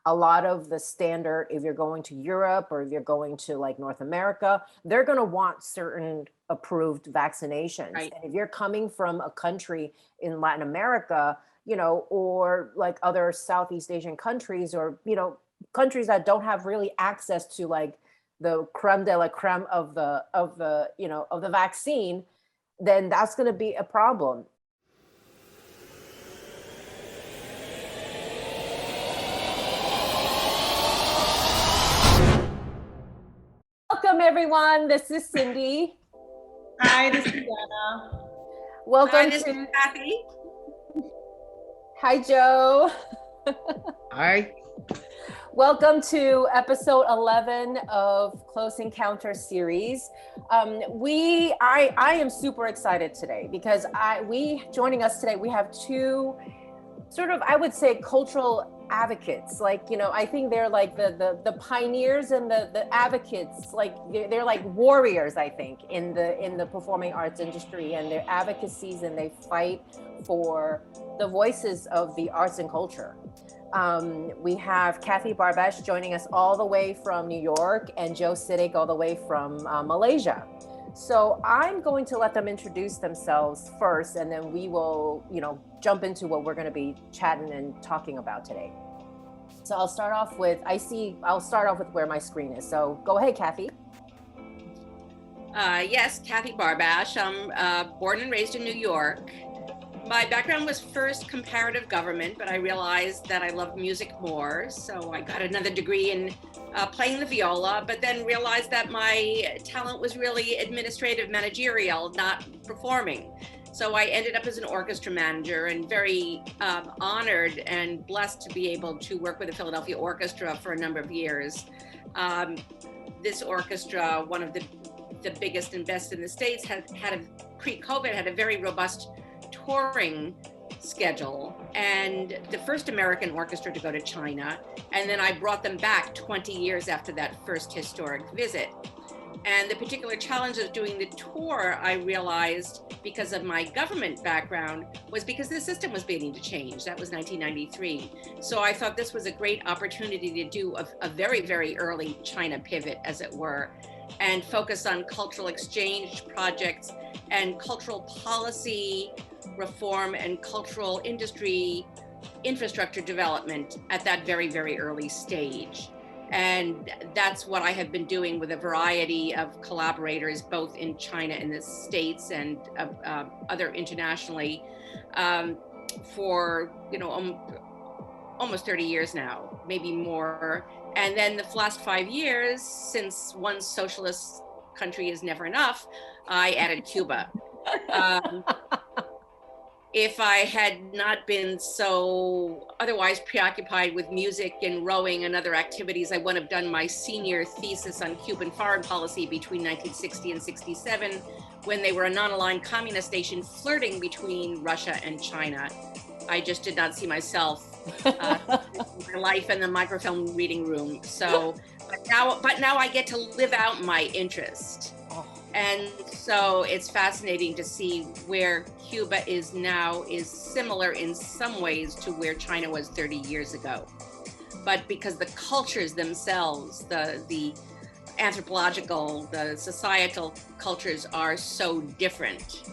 a lot of the standard, if you're going to Europe or if you're going to like North America, they're going to want certain approved vaccinations. Right. And if you're coming from a country in Latin America, or like other Southeast Asian countries, or, countries that don't have really access to like the creme de la creme of the vaccine, then that's going to be a problem. Welcome, everyone. This is Cindy. Hi, this is Anna. Welcome. Hi, this is Cathy. Hi, Joe. Hi. Welcome to episode 11 of Close Encounter series. I am super excited today because joining us today, we have two sort of, I would say, cultural advocates. Like, I think they're like the pioneers and the advocates. Like they're like warriors, I think, in the performing arts industry, and their advocacies, and they fight for the voices of the arts and culture. We have Cathy Barbash joining us all the way from New York, and Joe Sidek all the way from Malaysia. So I'm going to let them introduce themselves first, and then we will, jump into what we're going to be chatting and talking about today. So I'll start off with where my screen is. So go ahead, Cathy. Yes, Cathy Barbash. I'm born and raised in New York. My background was first comparative government, but I realized that I loved music more. So I got another degree in playing the viola, but then realized that my talent was really administrative, managerial, not performing. So I ended up as an orchestra manager, and very honored and blessed to be able to work with the Philadelphia Orchestra for a number of years. This orchestra, one of the biggest and best in the States, pre-COVID had a very robust touring schedule, and the first American orchestra to go to China. And then I brought them back 20 years after that first historic visit. And the particular challenge of doing the tour, I realized, because of my government background, was because the system was beginning to change. That was 1993. So I thought this was a great opportunity to do a very, very early China pivot, as it were, and focus on cultural exchange projects and cultural policy reform and cultural industry infrastructure development at that very, very early stage. And that's what I have been doing with a variety of collaborators, both in China and the States and other internationally, for almost 30 years now, maybe more. And then the last 5 years, since one socialist country is never enough, I added Cuba. If I had not been so otherwise preoccupied with music and rowing and other activities, I would have done my senior thesis on Cuban foreign policy between 1960 and 67, when they were a non-aligned communist nation flirting between Russia and China. I just did not see myself my life in the microfilm reading room. So, but now I get to live out my interest. And so it's fascinating to see where Cuba is now is similar in some ways to where China was 30 years ago. But because the cultures themselves, the anthropological, the societal cultures are so different,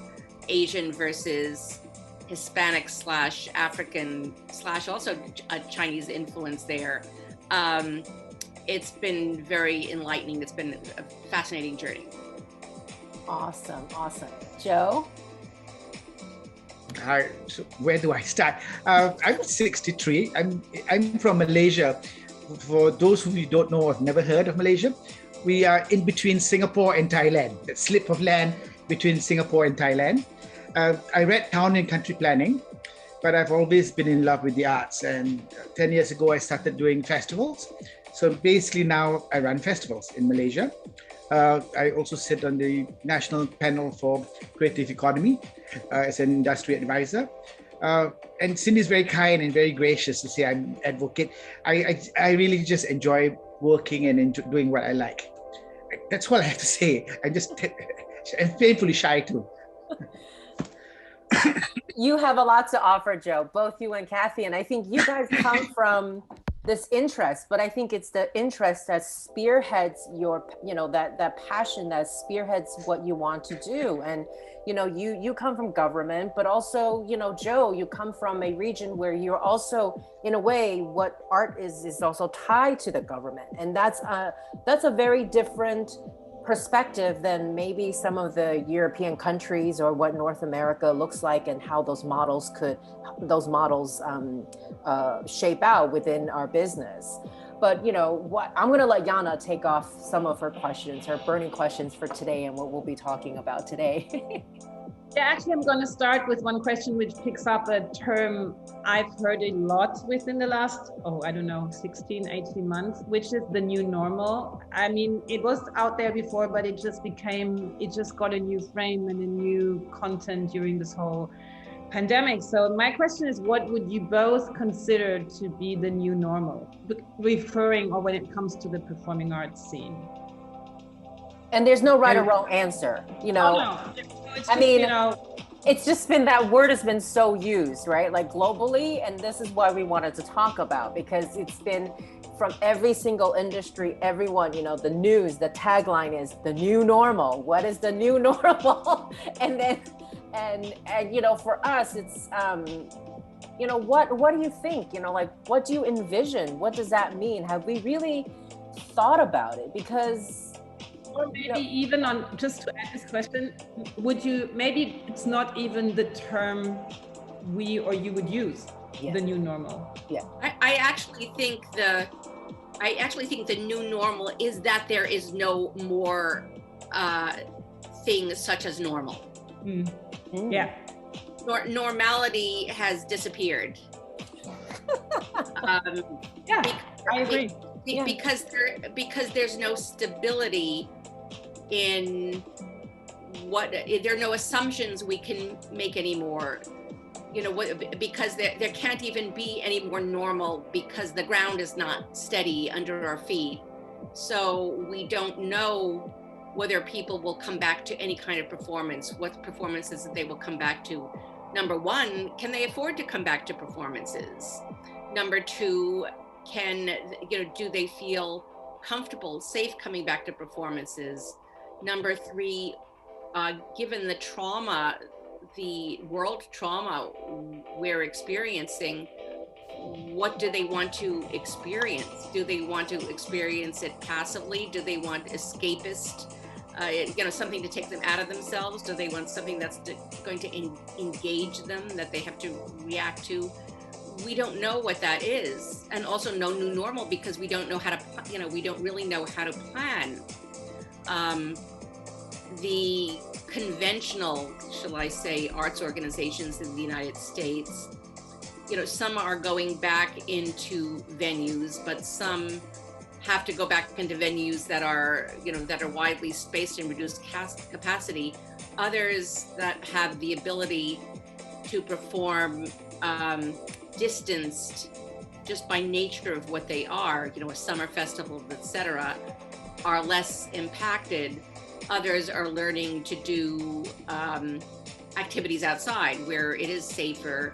Asian versus Hispanic / African / also a Chinese influence there. It's been very enlightening. It's been a fascinating journey. Awesome. Joe? Hi. So where do I start? I'm 63. I'm from Malaysia. For those who don't know or have never heard of Malaysia, we are in between Singapore and Thailand, that slip of land between Singapore and Thailand. I read town and country planning, but I've always been in love with the arts. And 10 years ago, I started doing festivals. So basically now I run festivals in Malaysia. I also sit on the national panel for creative economy as an industry advisor. And Cindy is very kind and very gracious to say I'm an advocate. I really just enjoy working and doing what I like. That's all I have to say. I'm painfully shy too. You have a lot to offer, Joe, both you and Cathy. And I think you guys come from this interest, but I think it's the interest that spearheads your, that passion that spearheads what you want to do. And, you come from government, but also, Joe, you come from a region where you're also, in a way, what art is also tied to the government. And that's a very different perspective than maybe some of the European countries or what North America looks like, and how those models shape out within our business. But I'm going to let Jana take off some of her questions, her burning questions for today, and what we'll be talking about today. Yeah, actually, I'm going to start with one question which picks up a term I've heard a lot within the last, 16, 18 months, which is the new normal. I mean, it was out there before, but it just got a new frame and a new content during this whole pandemic. So my question is, what would you both consider to be the new normal, referring, or when it comes to the performing arts scene? And there's no right or wrong answer, Oh, no. It's just, it's just been, that word has been so used, right? Like globally, and this is why we wanted to talk about, because it's been from every single industry, everyone, the news, the tagline is the new normal. What is the new normal? And then, and for us, it's, what do you think? What do you envision? What does that mean? Have we really thought about it? Because, or maybe even on, just to add this question, maybe it's not even the term we or you would use, the new normal. Yeah. I actually think the new normal is that there is no more things such as normal. Yeah. Normality has disappeared. Yeah, I agree. Because there's no stability in there are no assumptions we can make anymore, because there can't even be any more normal, because the ground is not steady under our feet. So we don't know whether people will come back to any kind of performance, what performances that they will come back to. Number one, can they afford to come back to performances? Number two, do they feel comfortable, safe coming back to performances? Number three, given the trauma, the world trauma we're experiencing, what do they want to experience? Do they want to experience it passively? Do they want escapist, something to take them out of themselves? Do they want something that's going to engage them, that they have to react to? We don't know what that is, and also no new normal, because we don't know how to, we don't really know how to plan. The conventional, shall I say, arts organizations in the United States, some are going back into venues, but some have to go back into venues that are, that are widely spaced and reduced capacity. Others that have the ability to perform distanced just by nature of what they are, a summer festival, etc., are less impacted. Others are learning to do activities outside where it is safer.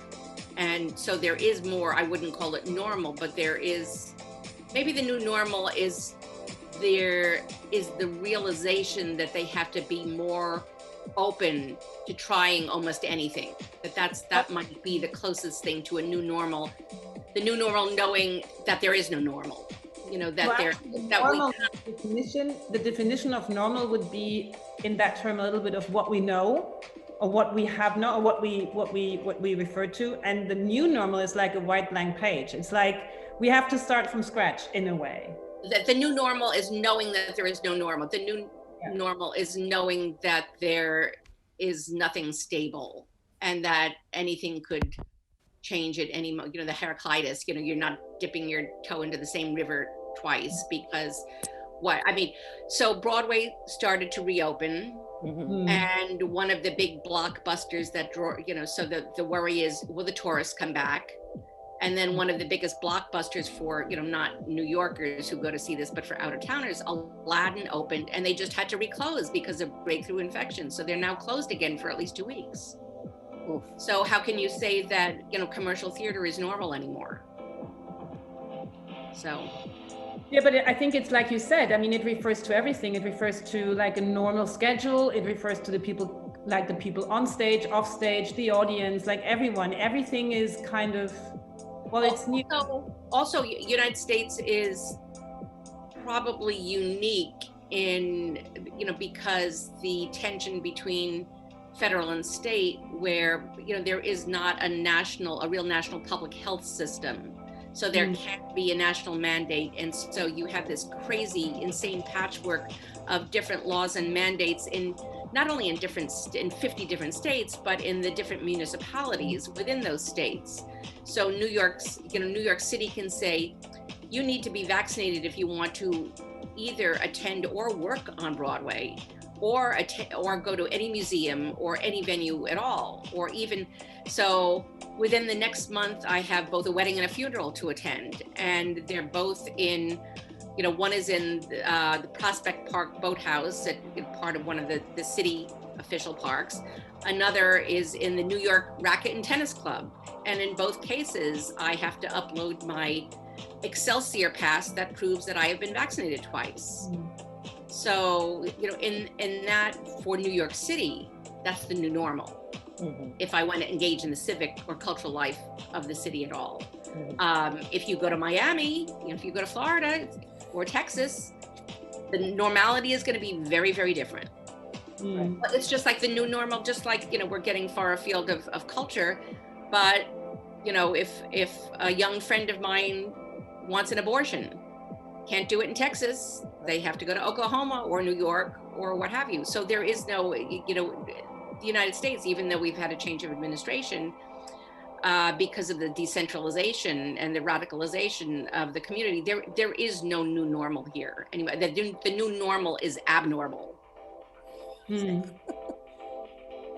And so there is more, I wouldn't call it normal, but there is, maybe the new normal is, there is the realization that they have to be more open to trying almost anything. That might be the closest thing to a new normal. The new normal, knowing that there is no normal. The definition of normal would be, in that term, a little bit of what we know, or what we have known, or what we refer to. And the new normal is like a white blank page. It's like we have to start from scratch in a way. That the new normal is knowing that there is no normal. The new normal is knowing that there is nothing stable, and that anything could change at any moment. The Heraclitus, you're not dipping your toe into the same river twice, because so Broadway started to reopen. Mm-hmm. And one of the big blockbusters that draw, so the worry is, will the tourists come back? And then one of the biggest blockbusters for, not New Yorkers who go to see this, but for out-of-towners, Aladdin opened, and they just had to reclose because of breakthrough infection. So they're now closed again for at least 2 weeks. Oof. So how can you say that, commercial theater is normal anymore? So. Yeah, but I think it's like you said, I mean, it refers to everything. It refers to like a normal schedule. It refers to the people, like the people on stage, off stage, the audience, like everyone. Everything is kind of, well, it's new. Also, United States is probably unique in, because the tension between federal and state, where, there is not a real national public health system. So there can't be a national mandate. And so you have this crazy, insane patchwork of different laws and mandates in not only in 50 different states, but in the different municipalities within those states. So New York City can say, you need to be vaccinated if you want to either attend or work on Broadway, or go to any museum or any venue at all, or even so. Within the next month, I have both a wedding and a funeral to attend, and they're both in, one is in the Prospect Park Boathouse, part of one of the city official parks. Another is in the New York Racquet and Tennis Club, and in both cases, I have to upload my Excelsior pass that proves that I have been vaccinated twice. So, in that, for New York City, that's the new normal. If I want to engage in the civic or cultural life of the city at all. If you go to Miami, if you go to Florida or Texas, the normality is going to be very, very different. But it's just like the new normal, just like, we're getting far afield of culture. But, if a young friend of mine wants an abortion, can't do it in Texas, they have to go to Oklahoma or New York or what have you. So there is no, the United States, even though we've had a change of administration, because of the decentralization and the radicalization of the community, there is no new normal here. Anyway, the new normal is abnormal.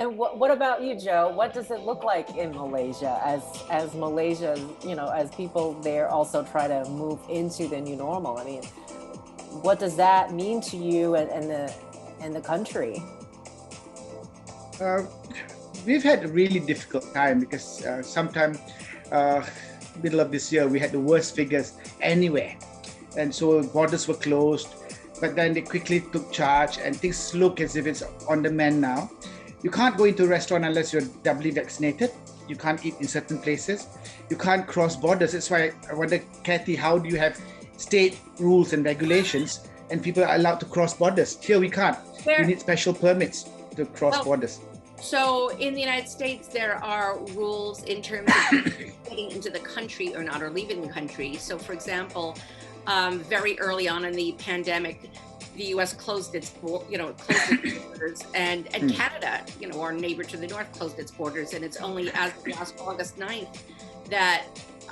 And what about you, Joe? What does it look like in Malaysia as Malaysia, as people there also try to move into the new normal? I mean, what does that mean to you and the country? We've had a really difficult time because sometime middle of this year we had the worst figures anywhere, and so borders were closed, but then they quickly took charge and things look as if it's on the mend now. You can't go into a restaurant unless you're doubly vaccinated. You can't eat in certain places. You can't cross borders. That's why I wonder, Cathy, how do you have state rules and regulations and people are allowed to cross borders? Here we can't. You need special permits to cross borders. So in the United States, there are rules in terms of getting into the country or not, or leaving the country. So for example, very early on in the pandemic, the U.S. closed its borders, and Canada, our neighbor to the north, closed its borders. And it's only as of last August 9th that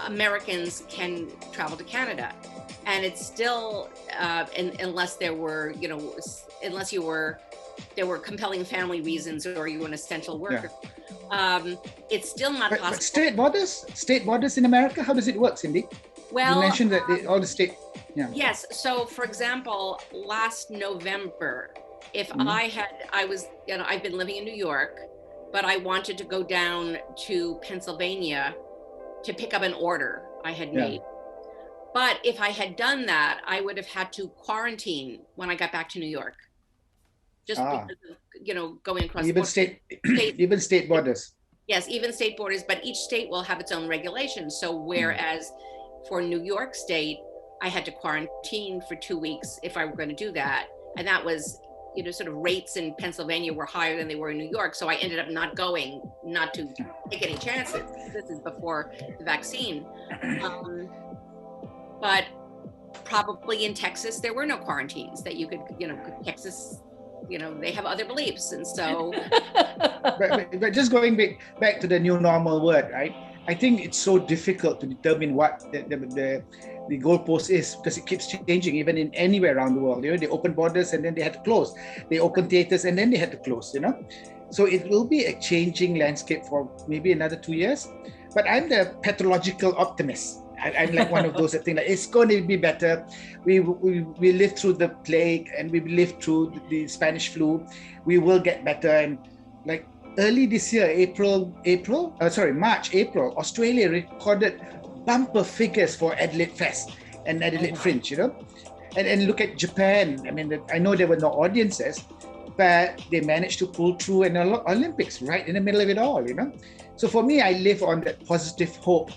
Americans can travel to Canada. And it's still, unless there were, there were compelling family reasons or you were an essential worker. It's still not possible. But state borders in America, how does it work, Cindy? Well, you mentioned that all the state. Yeah. Yes. So, for example, last November, if I've been living in New York, but I wanted to go down to Pennsylvania to pick up an order I had made. But if I had done that, I would have had to quarantine when I got back to New York. Just because of, going across even state borders. Yes, even state borders, but each state will have its own regulations. So whereas for New York State, I had to quarantine for 2 weeks if I were going to do that. And that was, sort of rates in Pennsylvania were higher than they were in New York. So I ended up not going, not to take any chances. This is before the vaccine. But probably in Texas, there were no quarantines that you could, Texas, they have other beliefs. And so. but just going back to the new normal word, right? I think it's so difficult to determine what the goalpost is because it keeps changing even in anywhere around the world. They open borders and then they had to close. They open theaters and then they had to close, So it will be a changing landscape for maybe another 2 years. But I'm the pathological optimist. I'm like one of those that think that it's going to be better. We lived through the plague and we lived through the Spanish flu. We will get better. And like early this year, March, April, Australia recorded bumper figures for Adelaide Fest. and Adelaide Fringe, and look at Japan. I mean, I know there were no audiences, but they managed to pull through an Olympics right in the middle of it all, So for me, I live on that positive hope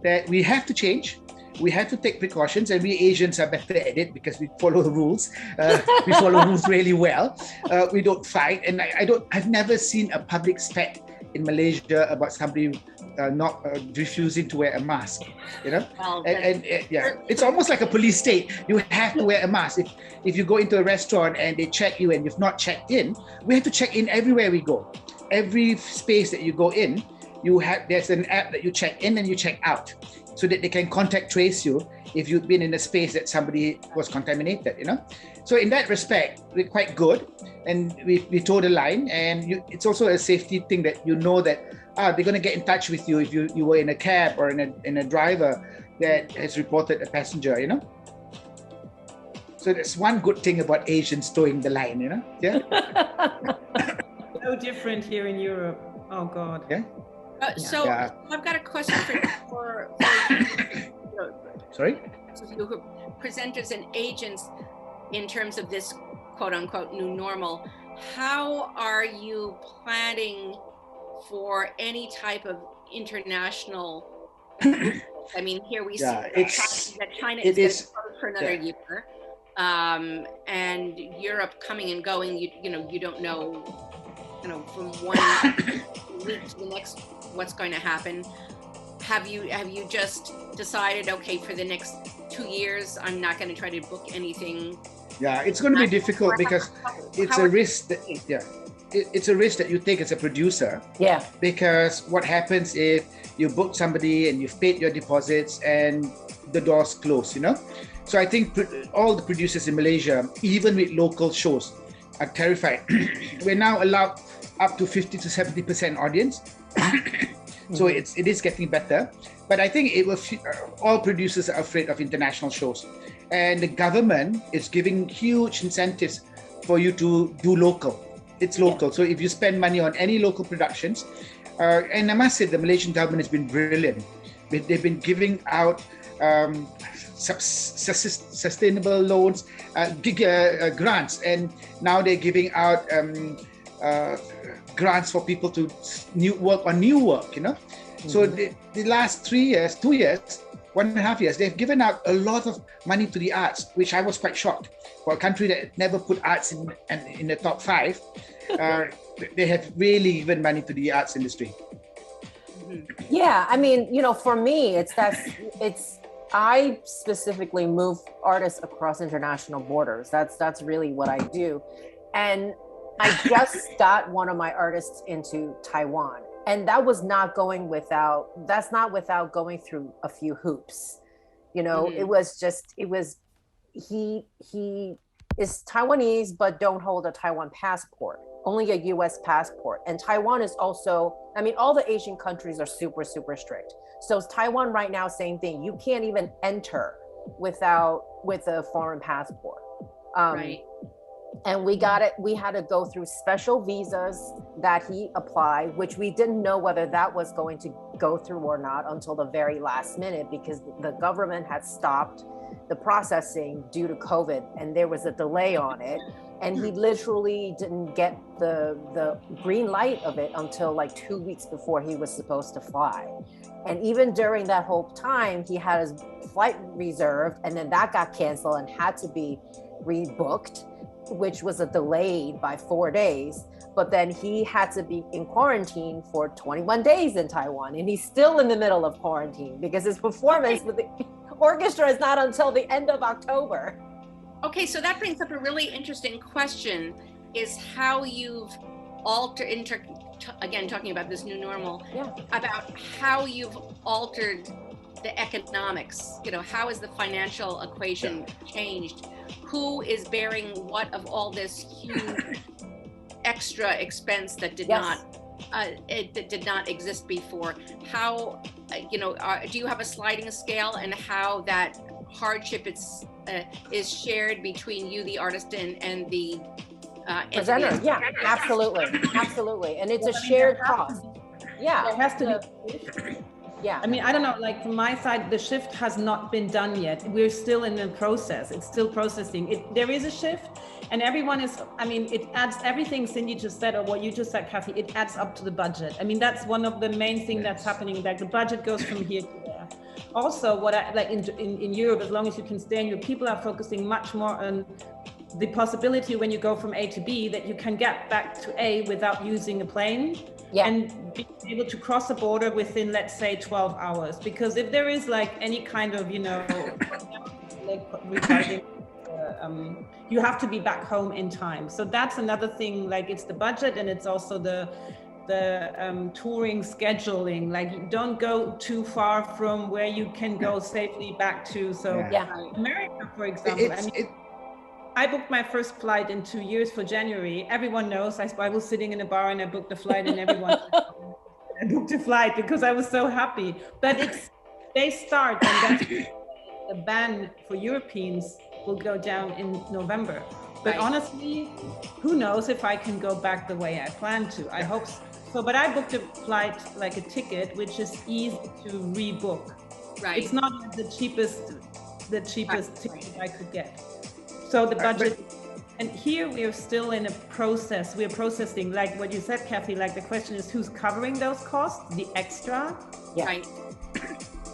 that we have to change. We have to take precautions, and we Asians are better at it because we follow the rules. We follow rules really well. We don't fight, and I've never seen a public spat in Malaysia about somebody not refusing to wear a mask. Well, it's almost like a police state. You have to wear a mask. If you go into a restaurant and they check you and you've not checked in, we have to check in everywhere we go. Every space that you go in, there's an app that you check in and you check out, so that they can contact trace you if you've been in a space that somebody was contaminated, So in that respect, we're quite good, and we toe the line, and it's also a safety thing that that they're going to get in touch with you if you were in a cab or in a driver that has reported a passenger, So that's one good thing about Asians towing the line, Yeah. So different here in Europe. Oh God. Yeah. So I've got a question for Sorry? Presenters and agents in terms of this quote unquote new normal. How are you planning for any type of international? I mean, here we see that China is going to close for another year, and Europe coming and going. You don't know, from one week to the next what's going to happen. Have you just decided, okay, for the next 2 years, I'm not going to try to book anything? Yeah, it's going to be difficult because it's a risk that, it's a risk that you take as a producer. Yeah. Because what happens if you book somebody and you've paid your deposits and the doors close, So I think all the producers in Malaysia, even with local shows, are terrified. We're now allowed up to 50 to 70% audience. So it is getting better. But I think all producers are afraid of international shows. And the government is giving huge incentives for you to do local. It's local. So if you spend money on any local productions, and I must say the Malaysian government has been brilliant. They've been giving out sustainable loans, grants, and now they're giving out grants for people to work on new work, So the last 3 years, 2 years, 1.5 years, they've given out a lot of money to the arts, which I was quite shocked. For a country that never put arts in the top 5, they have really given money to the arts industry. Yeah, I mean, for me, I specifically move artists across international borders. That's really what I do. And I just got one of my artists into Taiwan, and that was not without going through a few hoops. It was he is Taiwanese, but don't hold a Taiwan passport, only a US passport. And Taiwan is also, all the Asian countries are super, super strict. So Taiwan right now, same thing. You can't even enter with a foreign passport. Right. And we had to go through special visas that he applied, which we didn't know whether that was going to go through or not until the very last minute, because the government had stopped the processing due to COVID, and there was a delay on it. And he literally didn't get the green light of it until like 2 weeks before he was supposed to fly. And even during that whole time, he had his flight reserved, and then that got canceled and had to be rebooked, which was a delayed by 4 days. But then he had to be in quarantine for 21 days in Taiwan, and he's still in the middle of quarantine because his performance with the orchestra is not until the end of October. Okay, so that brings up a really interesting question, is how you've altered, again, talking about this new normal, about how you've altered the economics. How has the financial equation changed? Who is bearing what of all this huge extra expense that did not exist before? How, do you have a sliding scale, and how that hardship is shared between you, the artist, and the presenter? Yeah, absolutely, and it's a shared cost. Yeah, it has to be Yeah. I mean, I don't know, like from my side, the shift has not been done yet. We're still in the process. It's still processing. There is a shift, and everyone is, I mean, it adds everything Cindy just said, or what you just said, Cathy, it adds up to the budget. I mean, that's one of the main things that's happening, like the budget goes from here to there. Also, what I like in Europe, as long as you can stay in Europe, people are focusing much more on the possibility when you go from A to B that you can get back to A without using a plane. Yeah. And be able to cross the border within, let's say, 12 hours. Because if there is like any kind of, like regarding, you have to be back home in time. So that's another thing, like it's the budget and it's also the touring scheduling. Like you don't go too far from where you can go safely back to. So America, for example, I booked my first flight in 2 years for January. Everyone knows I was sitting in a bar and I booked a flight and everyone I booked a flight because I was so happy. But they start and that's the ban for Europeans will go down in November. But honestly, who knows if I can go back the way I plan to. I hope so. But I booked a flight, like a ticket, which is easy to rebook. Right. It's not the cheapest ticket I could get. So the budget, and here we are still in a process. We are processing, like what you said, Cathy, like the question is who's covering those costs, the extra? Yeah. Right.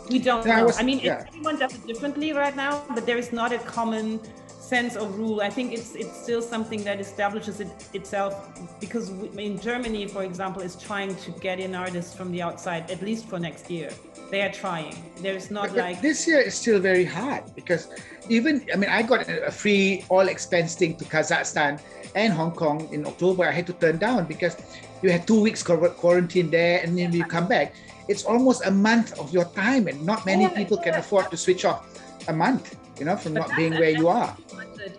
We don't know. Everyone does it differently right now, but there is not a common sense of rule. I think it's still something that establishes itself because in Germany, for example, is trying to get in artists from the outside, at least for next year. They are trying. There's not but this year is still very hard because I got a free all expense thing to Kazakhstan and Hong Kong in October. I had to turn down because you had 2 weeks quarantine there and then you come back. It's almost a month of your time and not many people can afford to switch off a month, from not being where you are.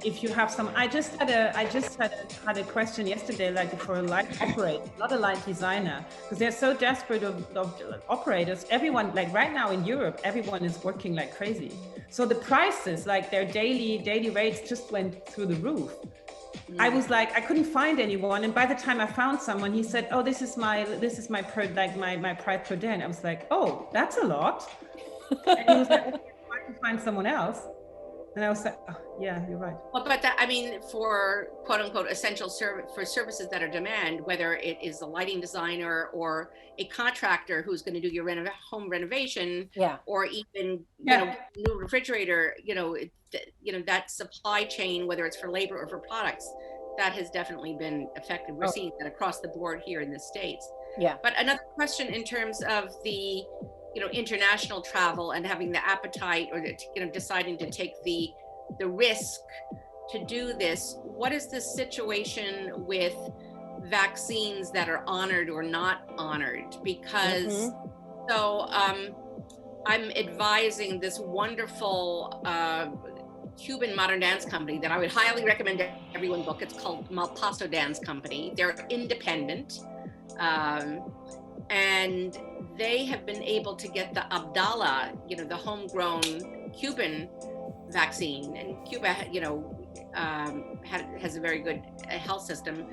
If you have some, I just had a question yesterday, like for a light operator, not a light designer, because they're so desperate of operators. Everyone, like right now in Europe, everyone is working like crazy. So the prices, like their daily rates, just went through the roof. I was like, I couldn't find anyone, and by the time I found someone, he said, "Oh, this is my my price per day." And I was like, "Oh, that's a lot." And he was like, "I can find someone else." And I was like, oh, yeah, you're right. Well, but for quote unquote essential services that are demand, whether it is a lighting designer or a contractor who's going to do your home renovation, or even new refrigerator, that supply chain, whether it's for labor or for products, that has definitely been affected. We're seeing that across the board here in the States. Yeah. But another question in terms of the international travel and having the appetite or deciding to take the risk to do this, what is the situation with vaccines that are honored or not honored? Because I'm advising this wonderful Cuban modern dance company that I would highly recommend everyone book. It's called Malpaso Dance Company. They're independent. And they have been able to get the Abdala, the homegrown Cuban vaccine. And Cuba, has a very good health system.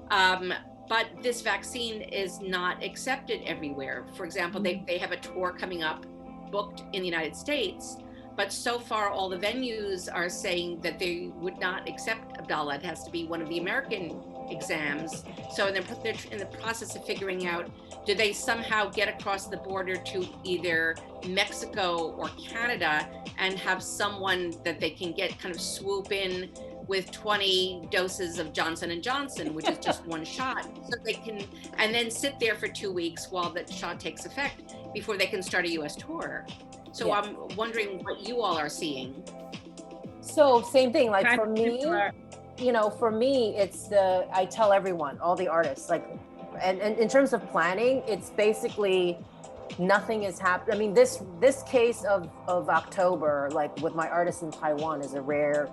But this vaccine is not accepted everywhere. For example, they have a tour coming up booked in the United States, but so far all the venues are saying that they would not accept Abdala. It has to be one of the American exams. So they're in the process of figuring out, do they somehow get across the border to either Mexico or Canada and have someone that they can get kind of swoop in with 20 doses of Johnson & Johnson, which is just one shot, so they can, and then sit there for 2 weeks while the shot takes effect before they can start a US tour. So I'm wondering what you all are seeing. So same thing, like for me, it's I tell everyone, all the artists, like, and in terms of planning, it's basically nothing is happening. I mean, this case of October, like with my artist in Taiwan, is a rare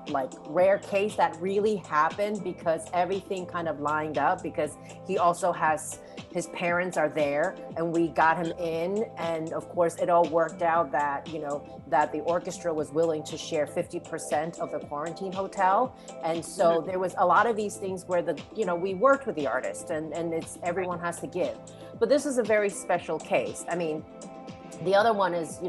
case that really happened because everything kind of lined up, because he also has, his parents are there and we got him in, and of course it all worked out that that the orchestra was willing to share 50% of the quarantine hotel, and so there was a lot of these things where we worked with the artist, and it's everyone has to give. But this is a very special case. I mean, The other one is,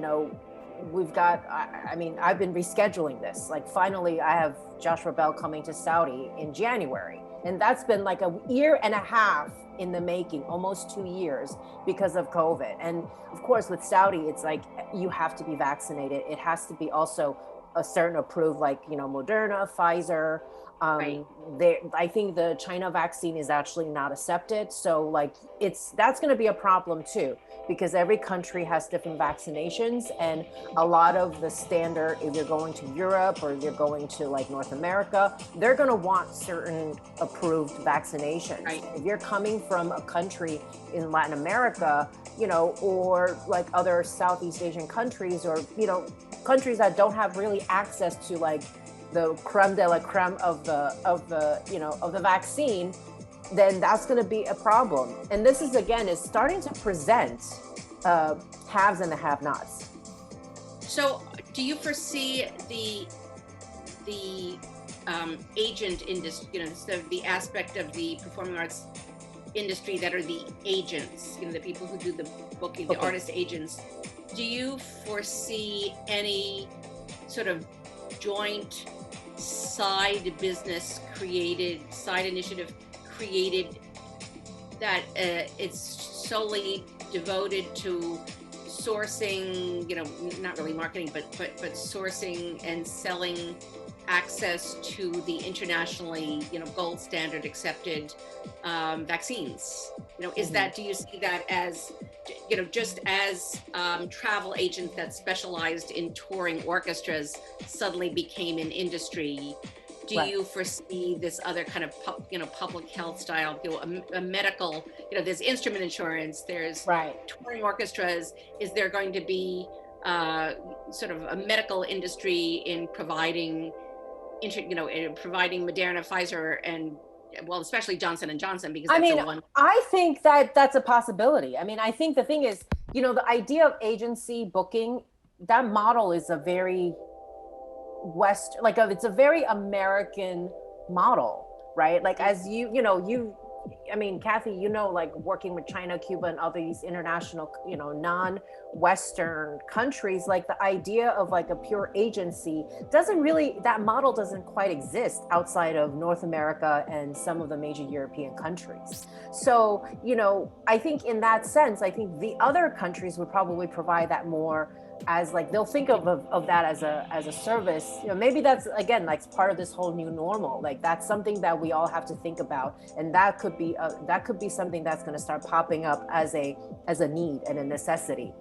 we've got, I mean, I've been rescheduling this. Like, finally, I have Joshua Bell coming to Saudi in January. And that's been like a year and a half in the making, almost 2 years, because of COVID. And of course, with Saudi, it's like you have to be vaccinated. It has to be also a certain approved, like, Moderna, Pfizer. Right. I think the China vaccine is actually not accepted. So like that's going to be a problem too, because every country has different vaccinations, and a lot of the standard, if you're going to Europe or you're going to like North America, they're going to want certain approved vaccinations. Right. If you're coming from a country in Latin America, or like other Southeast Asian countries, or, countries that don't have really access to like the creme de la creme of the vaccine, then that's going to be a problem. And this is starting to present haves and the have-nots. So, do you foresee the agent industry, the aspect of the performing arts industry that are the agents, the people who do the booking, the artist agents? Do you foresee any sort of joint side initiative created that it's solely devoted to sourcing, not really marketing, but sourcing and selling access to the internationally, gold standard accepted vaccines? Is that, do you see that as, just as travel agents that specialized in touring orchestras suddenly became an industry? Do Right. you foresee this other kind of, public health style, a medical, there's instrument insurance, there's Right. touring orchestras. Is there going to be sort of a medical industry in providing, providing Moderna, Pfizer, and, well, especially Johnson and Johnson, because that's the one. I think that that's a possibility. I mean, I think the thing is, the idea of agency booking, that model is a very it's a very American model, right? Like, as Cathy, like working with China, Cuba, and other these international, non-Western countries, like the idea of like a pure agency that model doesn't quite exist outside of North America and some of the major European countries. So, I think in that sense, I think the other countries would probably provide that more as like, they'll think of that as a service. Maybe that's, again, like part of this whole new normal. Like, that's something that we all have to think about, and that could be something that's going to start popping up as a need and a necessity.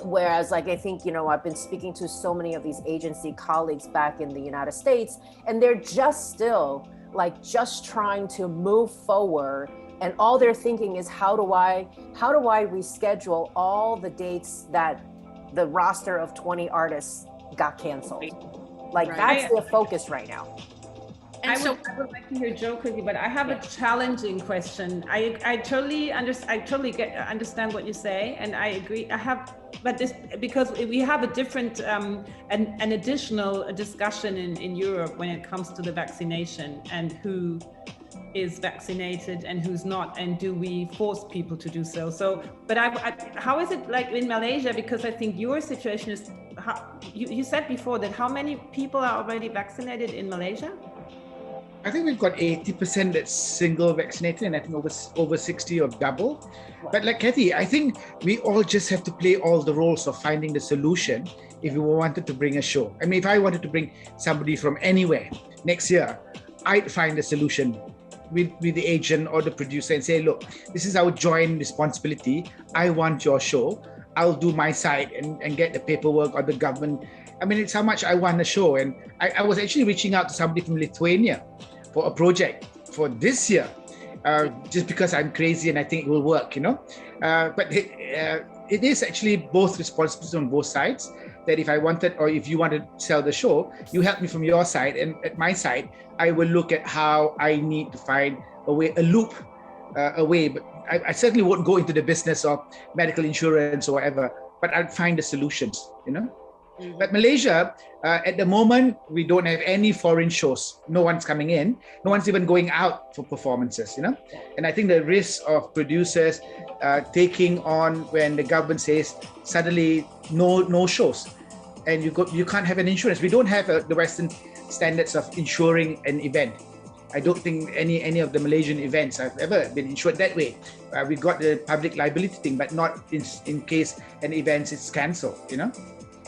Whereas, like, I think, I've been speaking to so many of these agency colleagues back in the United States, and they're just trying to move forward. And all they're thinking is, how do I reschedule all the dates that the roster of 20 artists got canceled? Like, Right. That's their focus right now. And I would like to hear Joe quickly, but I have a challenging question. I totally understand what you say, and I agree. Because we have a different, an additional discussion in Europe when it comes to the vaccination and who is vaccinated and who's not, and do we force people to do so? But how is it like in Malaysia? Because I think your situation is, you said before that how many people are already vaccinated in Malaysia? I think we've got 80% that's single vaccinated, and I think over 60 or double. But like Cathy, I think we all just have to play all the roles of finding the solution if we wanted to bring a show. I mean, if I wanted to bring somebody from anywhere next year, I'd find a solution with the agent or the producer and say, look, this is our joint responsibility. I want your show. I'll do my side and get the paperwork or the government. I mean, it's how much I want a show. And I was actually reaching out to somebody from Lithuania for a project for this year, just because I'm crazy and I think it will work, But it is actually both responsibilities on both sides. That if I wanted, or if you want to sell the show, you help me from your side, and at my side, I will look at how I need to find a way. But I certainly won't go into the business of medical insurance or whatever. But I'd find the solutions, Mhm. But Malaysia, at the moment, we don't have any foreign shows. No one's coming in. No one's even going out for performances, you know. And I think the risk of producers taking on when the government says suddenly no shows, and you can't have an insurance. We don't have the Western standards of insuring an event. I don't think any of the Malaysian events have ever been insured that way. We got the public liability thing, but not in case an event is cancelled, you know.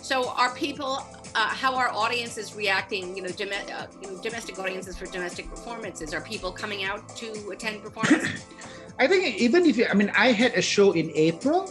So are people, how are audiences reacting, domestic audiences for domestic performances? Are people coming out to attend performances? I think even if I had a show in April,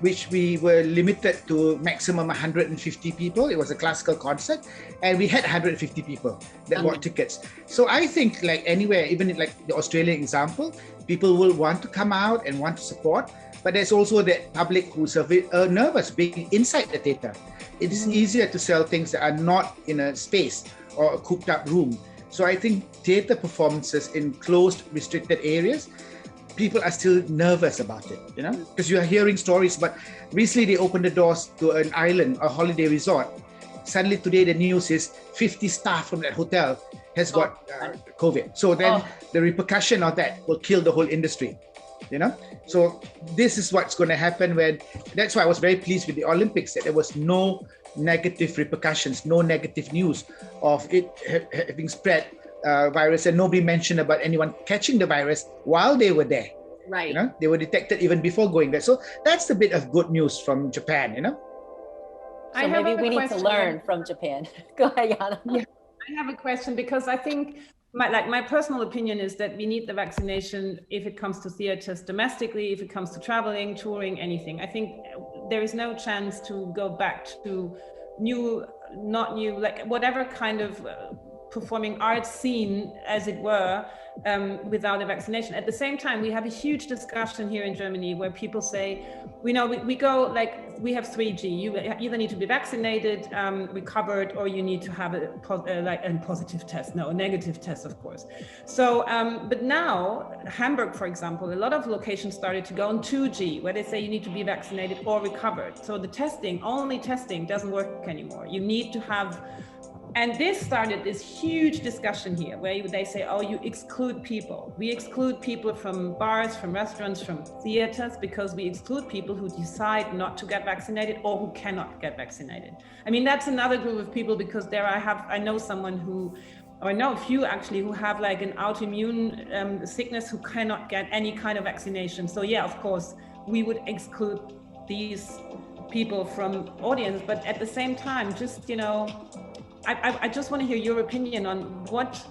which we were limited to maximum 150 people. It was a classical concert, and we had 150 people that bought tickets. So I think like anywhere, even like the Australian example, people will want to come out and want to support, but there's also the public who's a bit nervous being inside the theatre. It is easier to sell things that are not in a space or a cooped up room. So I think theatre performances in closed, restricted areas, people are still nervous about it, you know, because you are hearing stories. But recently they opened the doors to an island, a holiday resort. Suddenly today the news is 50 staff from that hotel has got COVID. So then the repercussion of that will kill the whole industry, you know. So this is what's going to happen that's why I was very pleased with the Olympics, that there was no negative repercussions, no negative news of it having spread virus, and nobody mentioned about anyone catching the virus while they were there. Right. You know, they were detected even before going there. So that's the bit of good news from Japan, you know. So maybe we need to learn from Japan. Go ahead, Yana. Yeah, I have a question, because I think my personal opinion is that we need the vaccination if it comes to theaters domestically, if it comes to traveling, touring, anything. I think there is no chance to go back to not new, like whatever kind of performing arts scene, as it were, without a vaccination. At the same time, we have a huge discussion here in Germany where people say, we go like, we have 3G. You either need to be vaccinated, recovered, or you need to have a positive test. No, a negative test, of course. So, but now Hamburg, for example, a lot of locations started to go on 2G, where they say you need to be vaccinated or recovered. So the only testing doesn't work anymore. You need to have. And this started this huge discussion here where they say, oh, you exclude people. We exclude people from bars, from restaurants, from theaters, because we exclude people who decide not to get vaccinated or who cannot get vaccinated. I mean, that's another group of people, because I know a few actually who have like an autoimmune sickness who cannot get any kind of vaccination. So yeah, of course, we would exclude these people from audience, but at the same time, just, I just want to hear your opinion on what,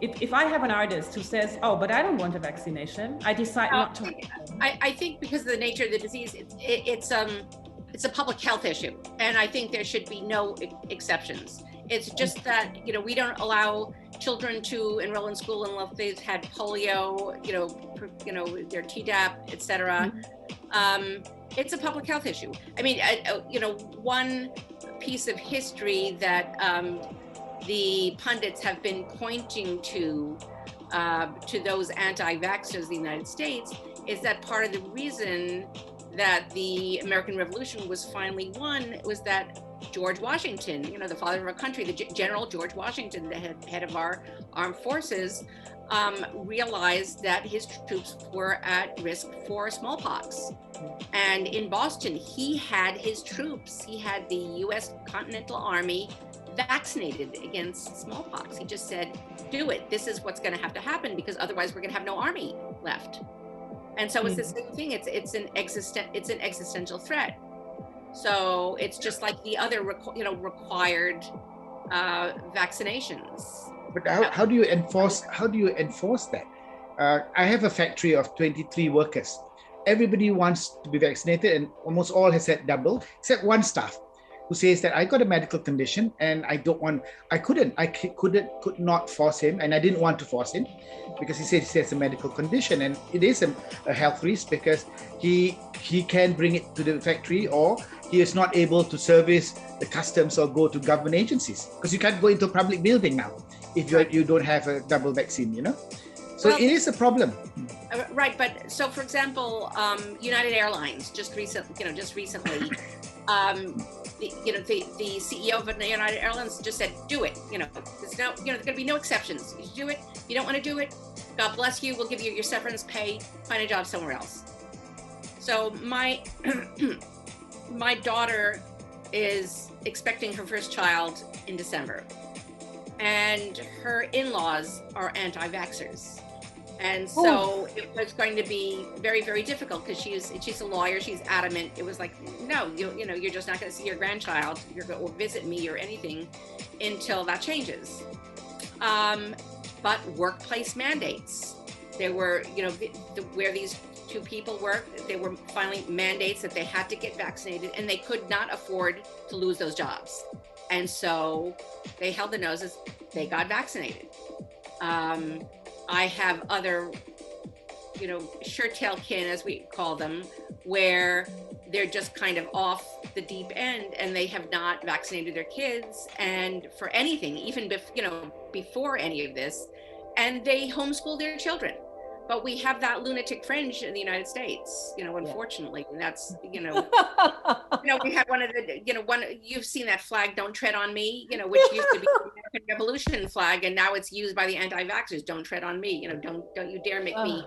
if I have an artist who says, oh, but I don't want a vaccination, I decide not to. I think because of the nature of the disease, it's a public health issue. And I think there should be no exceptions. It's just that, we don't allow children to enroll in school unless they've had polio, their Tdap, etc. It's a public health issue. I mean, one piece of history that the pundits have been pointing to those anti-vaxxers in the United States is that part of the reason that the American Revolution was finally won was that George Washington, the father of our country, the General George Washington, the head of our armed forces, realized that his troops were at risk for smallpox. And in Boston, he had his troops, he had the US Continental Army vaccinated against smallpox. He just said, do it. This is what's going to have to happen, because otherwise we're going to have no army left. And so it's the same thing. It's an existential threat. So it's just like the other required vaccinations. But how do you enforce that? I have a factory of 23 workers. Everybody wants to be vaccinated, and almost all has had double, except one staff who says that I got a medical condition and I could not force him, and I didn't want to force him because he says he has a medical condition, and it is a health risk because he can bring it to the factory, or he is not able to service the customs or go to government agencies, because you can't go into a public building now if you don't have a double vaccine, So it is a problem. Right, but so for example, United Airlines just recently, the CEO of United Airlines just said, do it. There's going to be no exceptions. You do it. You don't want to do it. God bless you. We'll give you your severance pay. Find a job somewhere else. So my my daughter is expecting her first child in December, and her in-laws are anti-vaxxers. And so it was going to be very, very difficult because she's a lawyer. She's adamant. It was like, no, you're just not going to see your grandchild or visit me or anything until that changes. But workplace mandates. There were, where these two people worked, there were finally mandates that they had to get vaccinated, and they could not afford to lose those jobs. And so they held their noses. They got vaccinated. I have other, shirt-tail kin, as we call them, where they're just kind of off the deep end and they have not vaccinated their kids and for anything, even before any of this, and they homeschool their children. But we have that lunatic fringe in the United States, unfortunately, and that's, we had one of the, you've seen that flag, "Don't tread on me," which used to be the American Revolution flag, and now it's used by the anti-vaxxers. "Don't tread on me," don't you dare make me.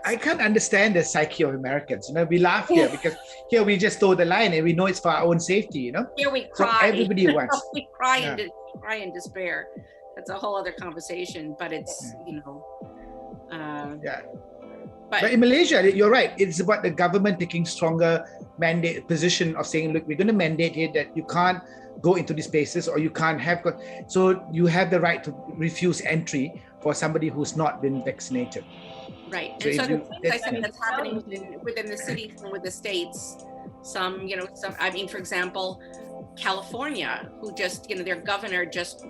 I can't understand the psyche of Americans. We laugh here because here we just throw the line and we know it's for our own safety. Here we cry. So everybody wants. We cry in despair. That's a whole other conversation, but it's But in Malaysia, you're right. It's about the government taking stronger mandate position of saying, look, we're going to mandate here that you can't go into these places, or you can't have. So you have the right to refuse entry for somebody who's not been vaccinated. Right. And so the things I think that's happening within the cities and with the states, for example, California, who just, their governor just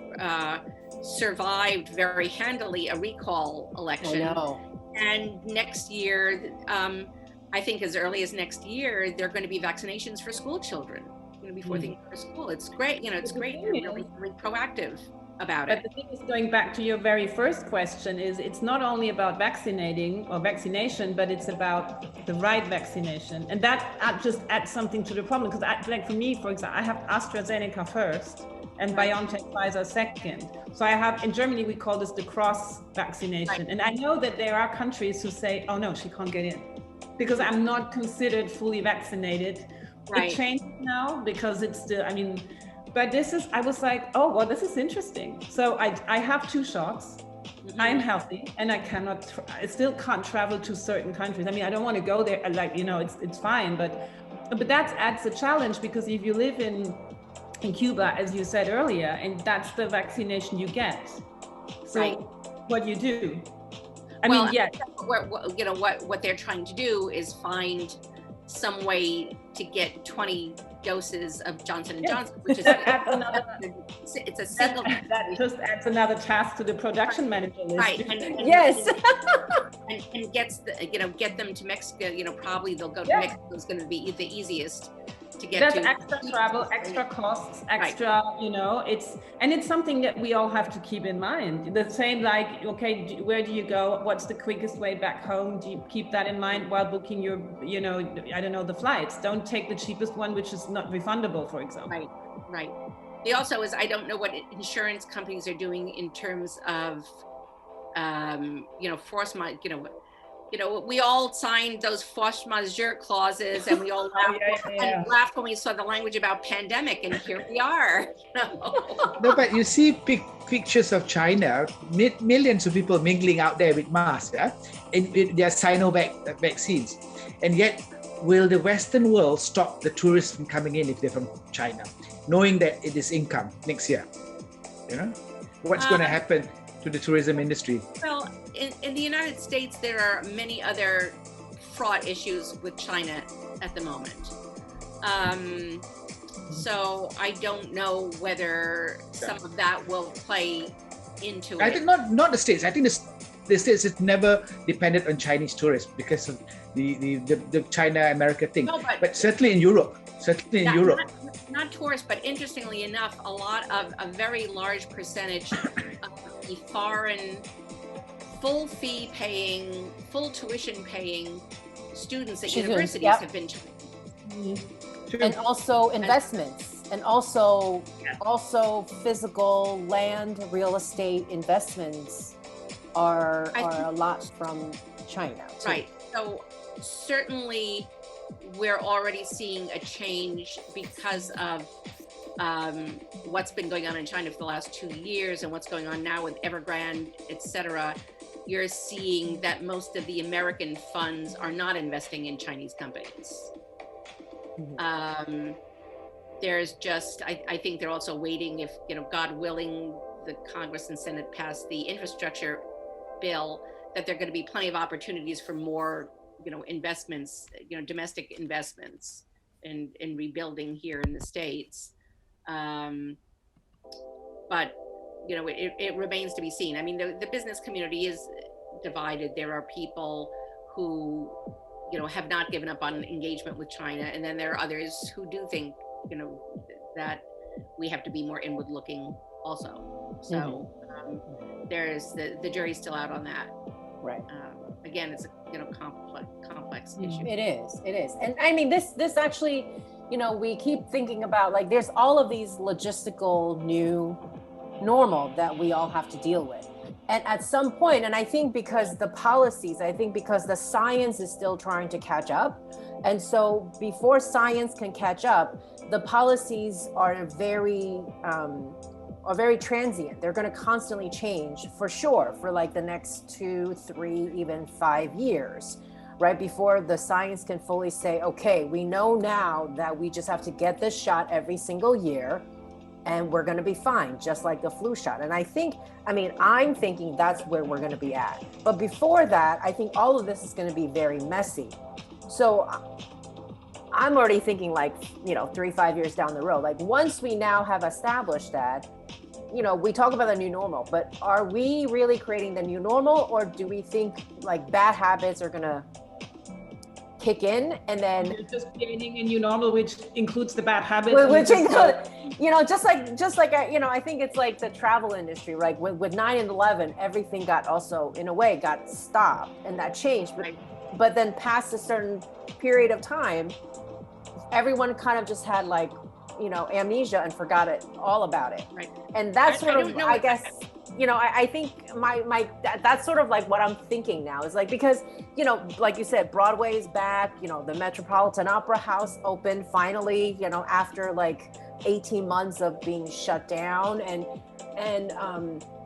survived very handily a recall election. I know. And next year, I think as early as next year, there are going to be vaccinations for school children, before they go to school. It's great. It's great. They're really, really proactive about it. But the thing is, going back to your very first question, is it's not only about vaccinating or vaccination, but it's about the right vaccination. And that just adds something to the problem. Because like for me, for example, I have AstraZeneca first and BioNTech Pfizer second. So I have, in Germany, we call this the cross vaccination. Right. And I know that there are countries who say, oh no, she can't get in because I'm not considered fully vaccinated. Right. It changed now because it's still, but I was like, oh, well, this is interesting. So I have 2 shots. Mm-hmm. I'm healthy and I still can't travel to certain countries. I don't want to go there. It's fine, but that adds a challenge because if you live in Cuba, as you said earlier, and that's the vaccination you get. So right. What do you do? What they're trying to do is find some way to get 20 doses of Johnson & Johnson, which is it's a single. That just adds another task to the production manager list. Right. Yes. and gets get them to Mexico. Probably they'll go to Mexico. Is going to be the easiest to get That's to. Extra travel, extra costs, extra. Right. It's something that we all have to keep in mind. The same, like, okay, where do you go? What's the quickest way back home? Do you keep that in mind while booking your, the flights? Don't take the cheapest one, which is not refundable, for example. Right. The also is, I don't know what insurance companies are doing in terms of, force we all signed those force majeure clauses, and we all laughed, and laughed when we saw the language about pandemic, and here we are. No, but you see pictures of China, millions of people mingling out there with masks, and with their Sinovac vaccines, and yet will the Western world stop the tourists from coming in if they're from China, knowing that it is income next year? What's going to happen to the tourism industry? Well, in the United States, there are many other fraught issues with China at the moment. So I don't know whether some of that will play into it. I think not the States. I think the States is never dependent on Chinese tourists because of the China-America thing. No, but certainly in Europe. Not tourists, but interestingly enough, a very large percentage of the foreign full fee paying, full tuition paying students at universities have been Chinese. And also investments, and also physical land, real estate investments are a lot from China too. Right. So certainly we're already seeing a change because of what's been going on in China for the last 2 years and what's going on now with Evergrande, et cetera. You're seeing that most of the American funds are not investing in Chinese companies. There's just, I think they're also waiting if, God willing, the Congress and Senate pass the infrastructure bill, that there are going to be plenty of opportunities for more, investments, domestic investments in rebuilding here in the States. But, it remains to be seen. I mean, the business community is divided. There are people who, have not given up on engagement with China. And then there are others who do think, that we have to be more inward looking also. So there's the jury's still out on that. Right. Again, it's a complex issue. It is. And I mean, this actually, we keep thinking about, like, there's all of these logistical new normal that we all have to deal with. And at some point, and I think because the science is still trying to catch up. And so before science can catch up, the policies are very transient. They're going to constantly change, for sure, for like the next 2, 3, even 5 years, right? Before the science can fully say, okay, we know now that we just have to get this shot every single year and we're going to be fine, just like the flu shot. And I'm thinking that's where we're going to be at. But before that, I think all of this is going to be very messy. So I'm already thinking 3-5 years down the road, like once we now have established that, we talk about the new normal, but are we really creating the new normal, or do we think like bad habits are going to kick in and then you're just creating a new normal, which includes the bad habits? I think it's like the travel industry, right? With 9/11, everything got stopped and that changed. But then past a certain period of time, everyone kind of just had amnesia and forgot all about it. Right. And that's I guess, I think that's sort of like what I'm thinking now is like, because, like you said, Broadway is back, the Metropolitan Opera House opened finally, after 18 months of being shut down. And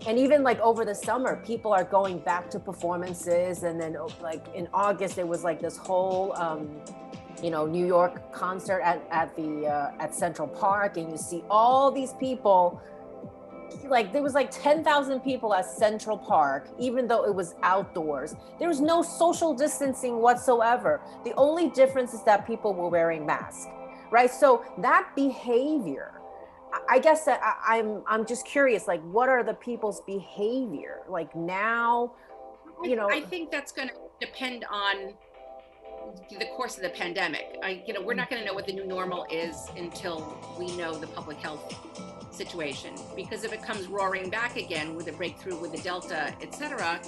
even over the summer, people are going back to performances. And then in August, there was this whole, New York concert at Central Park, and you see all these people. There was 10,000 people at Central Park, even though it was outdoors. There was no social distancing whatsoever. The only difference is that people were wearing masks, right? So that behavior, I guess that I'm just curious, what are the people's behavior now? I think that's going to depend on the course of the pandemic. We're not going to know what the new normal is until we know the public health situation, because if it comes roaring back again with a breakthrough with the Delta, et cetera,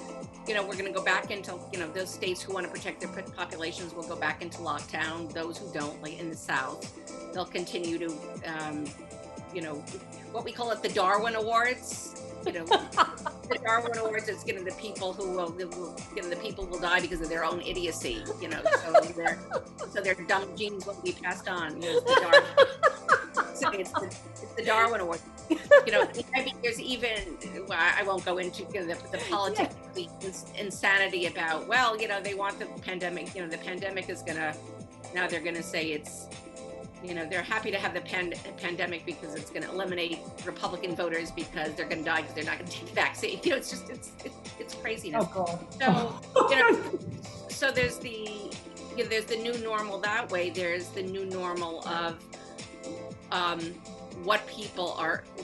we're going to go back into, those states who want to protect their populations will go back into lockdown. Those who don't, like in the South, they'll continue to, what we call it, the Darwin Awards. The Darwin Awards is the people who will the people will die because of their own idiocy, so their dumb genes will be passed on. It's the Darwin Award. I mean, there's even, I won't go into the politics, the insanity about, they want the pandemic, the pandemic is now they're gonna say it's, they're happy to have the pandemic because it's going to eliminate Republican voters because they're going to die because they're not going to take the vaccine. It's craziness. Oh, God. So there's the new normal that way. There's the new normal of what people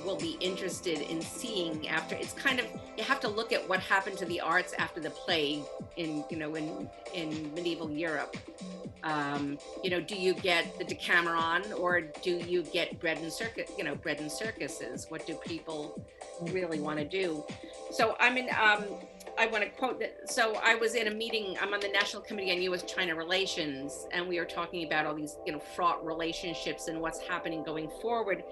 will be interested in seeing after. It's kind of, you have to look at what happened to the arts after the plague in medieval Europe. Do you get the Decameron, or do you get bread and circuses? What do people really want to do? So I I want to quote that. So I was in a meeting, I'm on the National Committee on U.S.-China Relations, and we were talking about all these, fraught relationships and what's happening going forward.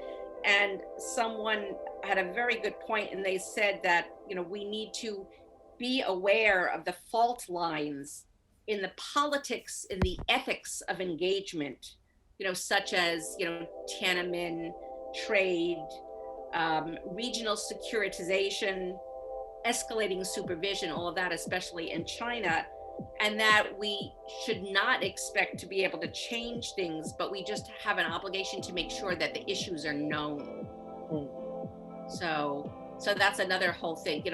And someone had a very good point, and they said that, we need to be aware of the fault lines in the politics, in the ethics of engagement, such as, Tiananmen, trade, regional securitization, escalating supervision, all of that, especially in China, and that we should not expect to be able to change things, but we just have an obligation to make sure that the issues are known. So that's another whole thing,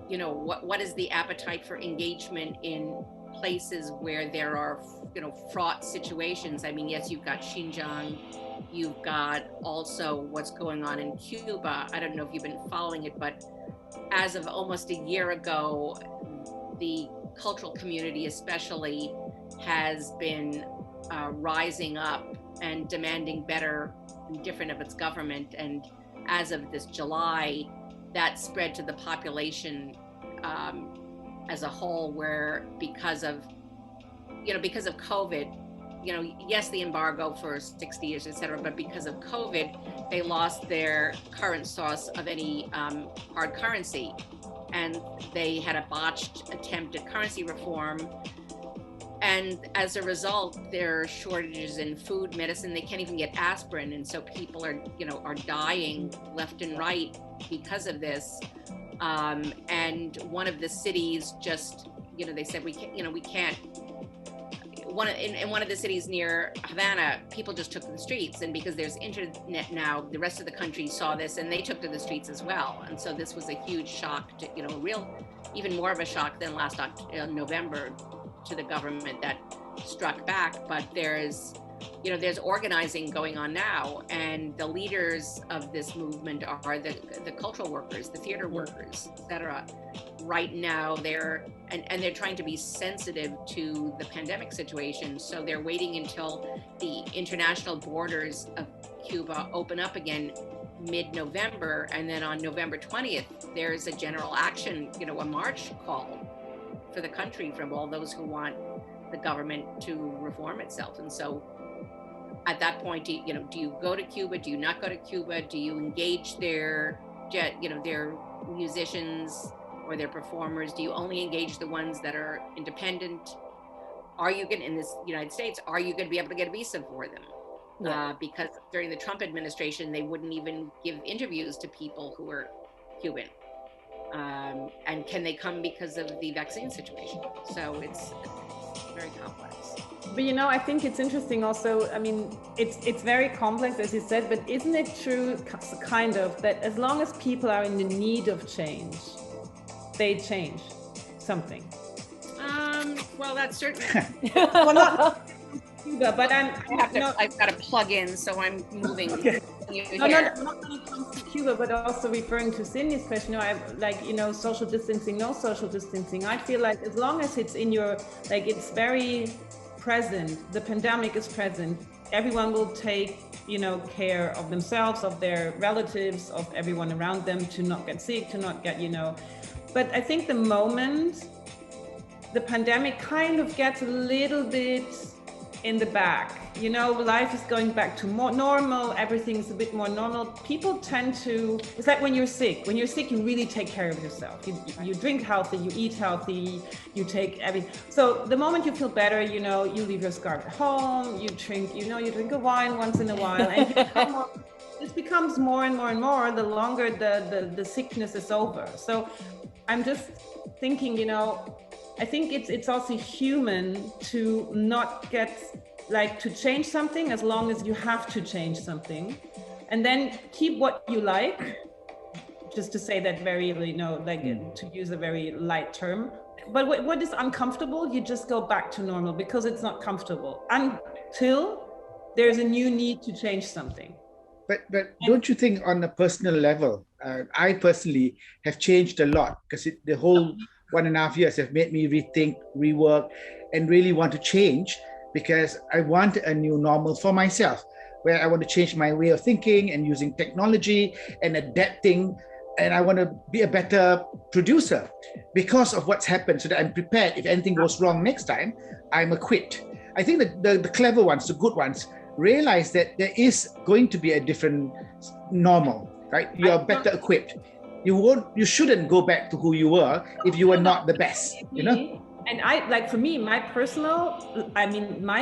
what is the appetite for engagement in places where there are, fraught situations? I mean, yes, you've got Xinjiang, you've got also what's going on in Cuba. I don't know if you've been following it, but as of almost a year ago, the cultural community especially has been rising up and demanding better and different of its government. And as of this July, that spread to the population as a whole, where because of COVID, yes, the embargo for 60 years, et cetera, but because of COVID, they lost their current source of any hard currency. And they had a botched attempt at currency reform. And as a result, there are shortages in food, medicine. They can't even get aspirin. And so people are dying left and right because of this. And one of the cities just, they said, we can't. In one of the cities near Havana, people just took to the streets, and because there's internet now, the rest of the country saw this and they took to the streets as well. And so this was a huge shock to, even more of a shock than last November to the government that struck back. But there's organizing going on now, and the leaders of this movement are the cultural workers, the theater workers, et cetera. Right now, they're trying to be sensitive to the pandemic situation. So they're waiting until the international borders of Cuba open up again mid-November. And then on November 20th, there's a general action, a march call for the country from all those who want the government to reform itself. And so at that point, do you go to Cuba? Do you not go to Cuba? Do you engage their musicians or their performers? Do you only engage the ones that are independent? Are you going, in this United States, are you going to be able to get a visa for them? Yeah. Because during the Trump administration, they wouldn't even give interviews to people who were Cuban. And can they come because of the vaccine situation? So it's very complex. But I think it's interesting also, I mean, it's very complex, as you said, but isn't it true, kind of, that as long as people are in the need of change, they change something? Well, that's certainly. Well, not Cuba, but I've got to plug in, so I'm moving. Okay. Not when it comes to Cuba, but also referring to Cindy's question, social distancing, no social distancing. I feel like as long as it's in your, it's very present, the pandemic is present, everyone will take, care of themselves, of their relatives, of everyone around them, to not get sick, to not get, But I think the moment the pandemic kind of gets a little bit in the back, life is going back to more normal, everything's a bit more normal. People tend to, it's like when you're sick, you really take care of yourself. You drink healthy, you eat healthy, you take everything. So the moment you feel better, you leave your scarf at home, you drink, you drink a wine once in a while, and this becomes more and more and more the longer the sickness is over. So I'm just thinking, I think it's also human to not get, to change something as long as you have to change something, and then keep what you like, just to say that very, to use a very light term. But what is uncomfortable, you just go back to normal because it's not comfortable until there's a new need to change something. But don't you think on a personal level, I personally have changed a lot, because the whole 1.5 years have made me rethink, rework, and really want to change, because I want a new normal for myself, where I want to change my way of thinking and using technology and adapting and I want to be a better producer because of what's happened, so that I'm prepared if anything goes wrong next time, I'm equipped. I think that the clever ones, the good ones, realize that there is going to be a different normal, right? You're better equipped. You shouldn't go back to who you were if you were not the best, you know? And for me, my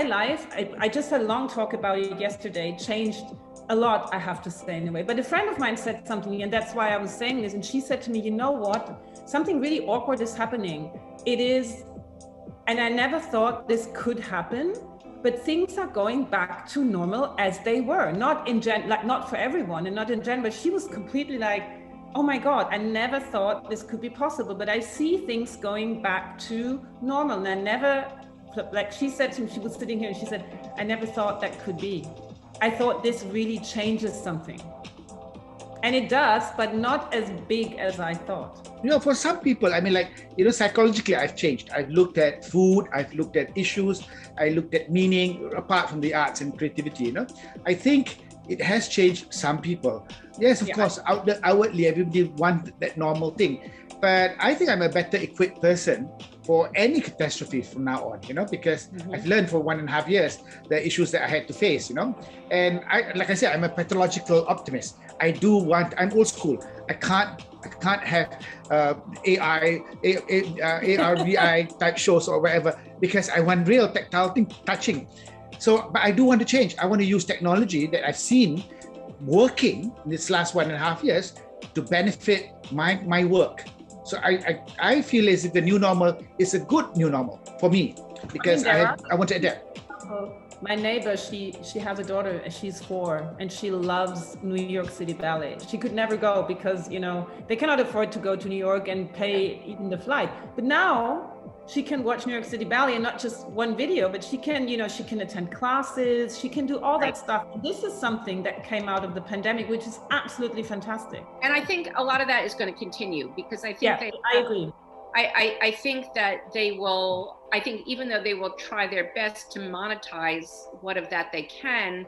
life, I just had a long talk about it yesterday, changed a lot, I have to say, anyway. But a friend of mine said something, and that's why I was saying this. And she said to me, you know what? Something really awkward is happening. It is, and I never thought this could happen, but things are going back to normal as they were. Not for everyone and not in general, but she was completely like, oh my God, I never thought this could be possible, but I see things going back to normal. And I never, like she said to me, she was sitting here and she said, I never thought that could be. I thought this really changes something. And it does, but not as big as I thought. You know, for some people, I mean, psychologically, I've changed. I've looked at food, I've looked at issues, I looked at meaning, apart from the arts and creativity, you know. I think it has changed some people. Yes, of course, outwardly, everybody wants that normal thing. But I think I'm a better equipped person for any catastrophe from now on, you know, because I've learned for 1.5 years the issues that I had to face, you know. And like I said, I'm a pathological optimist. I'm old school. I can't have AR/VR type shows or whatever, because I want real tactile thing, touching. So, but I do want to change. I want to use technology that I've seen working in this last 1.5 years to benefit my work. So I feel as if the new normal is a good new normal for me, because I want to adapt. My neighbor, she has a daughter and she's 4 and she loves New York City Ballet. She could never go because, you know, they cannot afford to go to New York and pay even the flight. But now she can watch New York City Ballet, and not just one video, but she can, you know, she can attend classes, she can do all that stuff. This is something that came out of the pandemic, which is absolutely fantastic. And I think a lot of that is going to continue, because I think I agree. I think that they will, I think even though they will try their best to monetize what of that they can,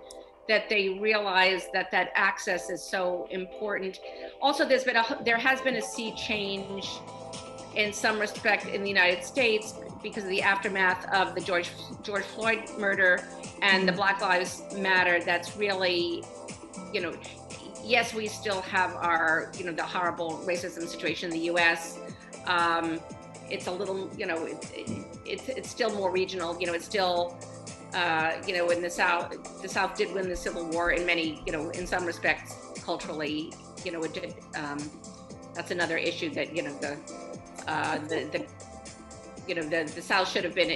that they realize that access is so important. Also, there has been a sea change in some respect in the United States because of the aftermath of the George Floyd murder and the Black Lives Matter. That's really, you know, yes, we still have our, you know, the horrible racism situation in the US. It's a little, you know, it's still more regional, you know, it's still, you know, in the South did win the Civil War in many, you know, in some respects culturally, you know, it did, that's another issue that, you know, the South should have been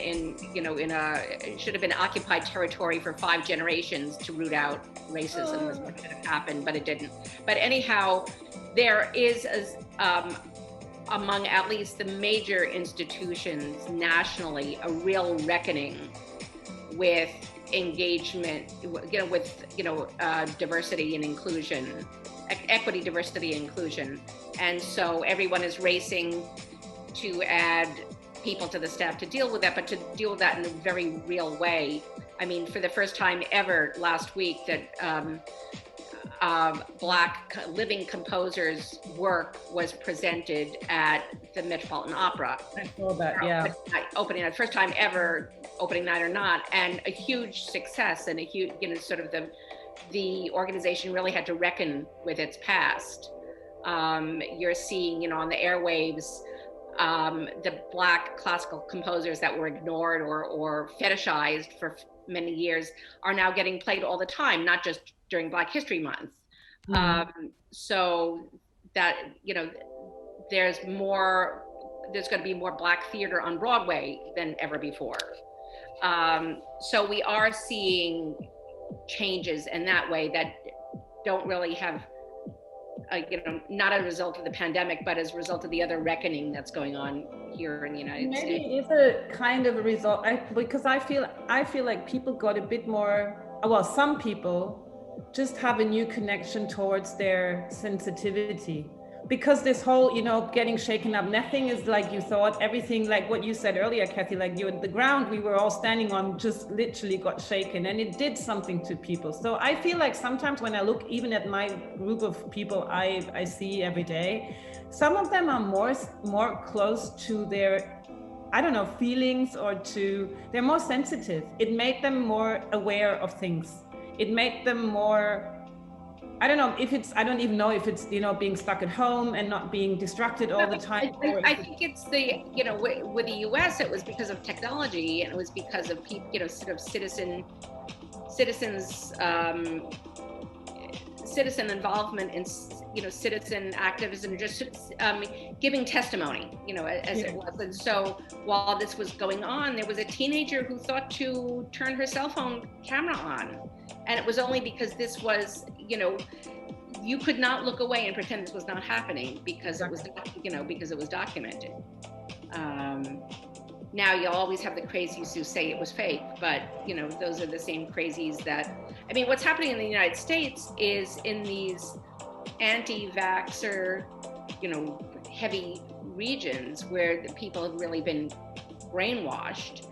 should have been occupied territory for 5 generations to root out racism, is what should have happened, but it didn't. But anyhow, there is, among at least the major institutions nationally, a real reckoning with engagement, you know, with, you know, diversity and inclusion, equity, diversity, and inclusion. And so everyone is racing to add people to the staff to deal with that, but to deal with that in a very real way. I mean, for the first time ever last week, that Black living composers' work was presented at the Metropolitan Opera. I saw that, yeah. Opening night, first time ever, opening night or not, and a huge success, and a huge, you know, sort of the organization really had to reckon with its past. You're seeing, you know, on the airwaves, the Black classical composers that were ignored or fetishized for many years are now getting played all the time, not just during Black History Month. So that, you know, there's going to be more Black theater on Broadway than ever before. So we are seeing changes in that way that don't really have, you know, not a result of the pandemic, but as a result of the other reckoning that's going on here in the United States. Maybe it's a kind of a result, because I feel like people got a bit more, well, some people just have a new connection towards their sensitivity. because this whole, getting shaken up, nothing is like you thought. Everything, like what you said earlier, Cathy, like the ground we were all standing on just literally got shaken, and it did something to people. So I feel like sometimes when I look even at my group of people I see every day, some of them are more close to their, I don't know, feelings, or they're more sensitive. It made them more aware of things. It made them more, I don't even know if it's, being stuck at home and not being distracted all the time. I think it's with the US, it was because of technology, and it was because of people, sort of citizen involvement in, citizen activism, just giving testimony, as it was. And so while this was going on, there was a teenager who thought to turn her cell phone camera on. And it was only because this was, you could not look away and pretend this was not happening, because it was, because it was documented. Now you'll always have the crazies who say it was fake, but those are the same crazies that, what's happening in the United States is in these anti-vaxxer, heavy regions where the people have really been brainwashed.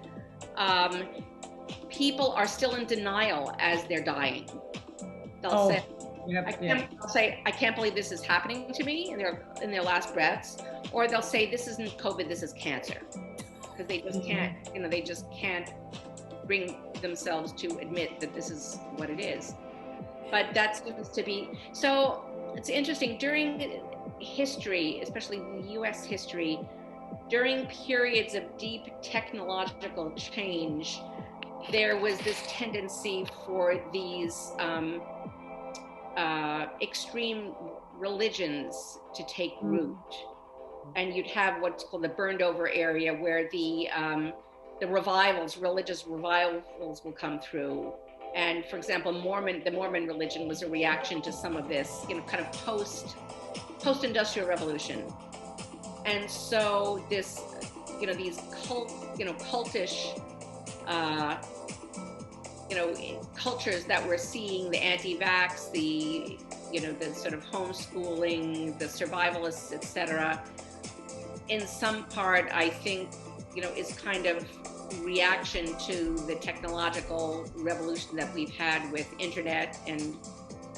People are still in denial as they're dying. They'll say, I can't believe this is happening to me in their last breaths, or they'll say, this isn't COVID, this is cancer. Because they just can't, they just can't bring themselves to admit that this is what it is. But that seems to be, so it's interesting, during history, especially US history, during periods of deep technological change, there was this tendency for these extreme religions to take root. And you'd have what's called the burned over area, where the revivals, religious revivals will come through. And for example, the Mormon religion was a reaction to some of this, kind of post-industrial revolution. And so this, these cultish, cultures that were seeing the anti-vax, the sort of homeschooling, the survivalists, etc. In some part, I think, is kind of reaction to the technological revolution that we've had with internet and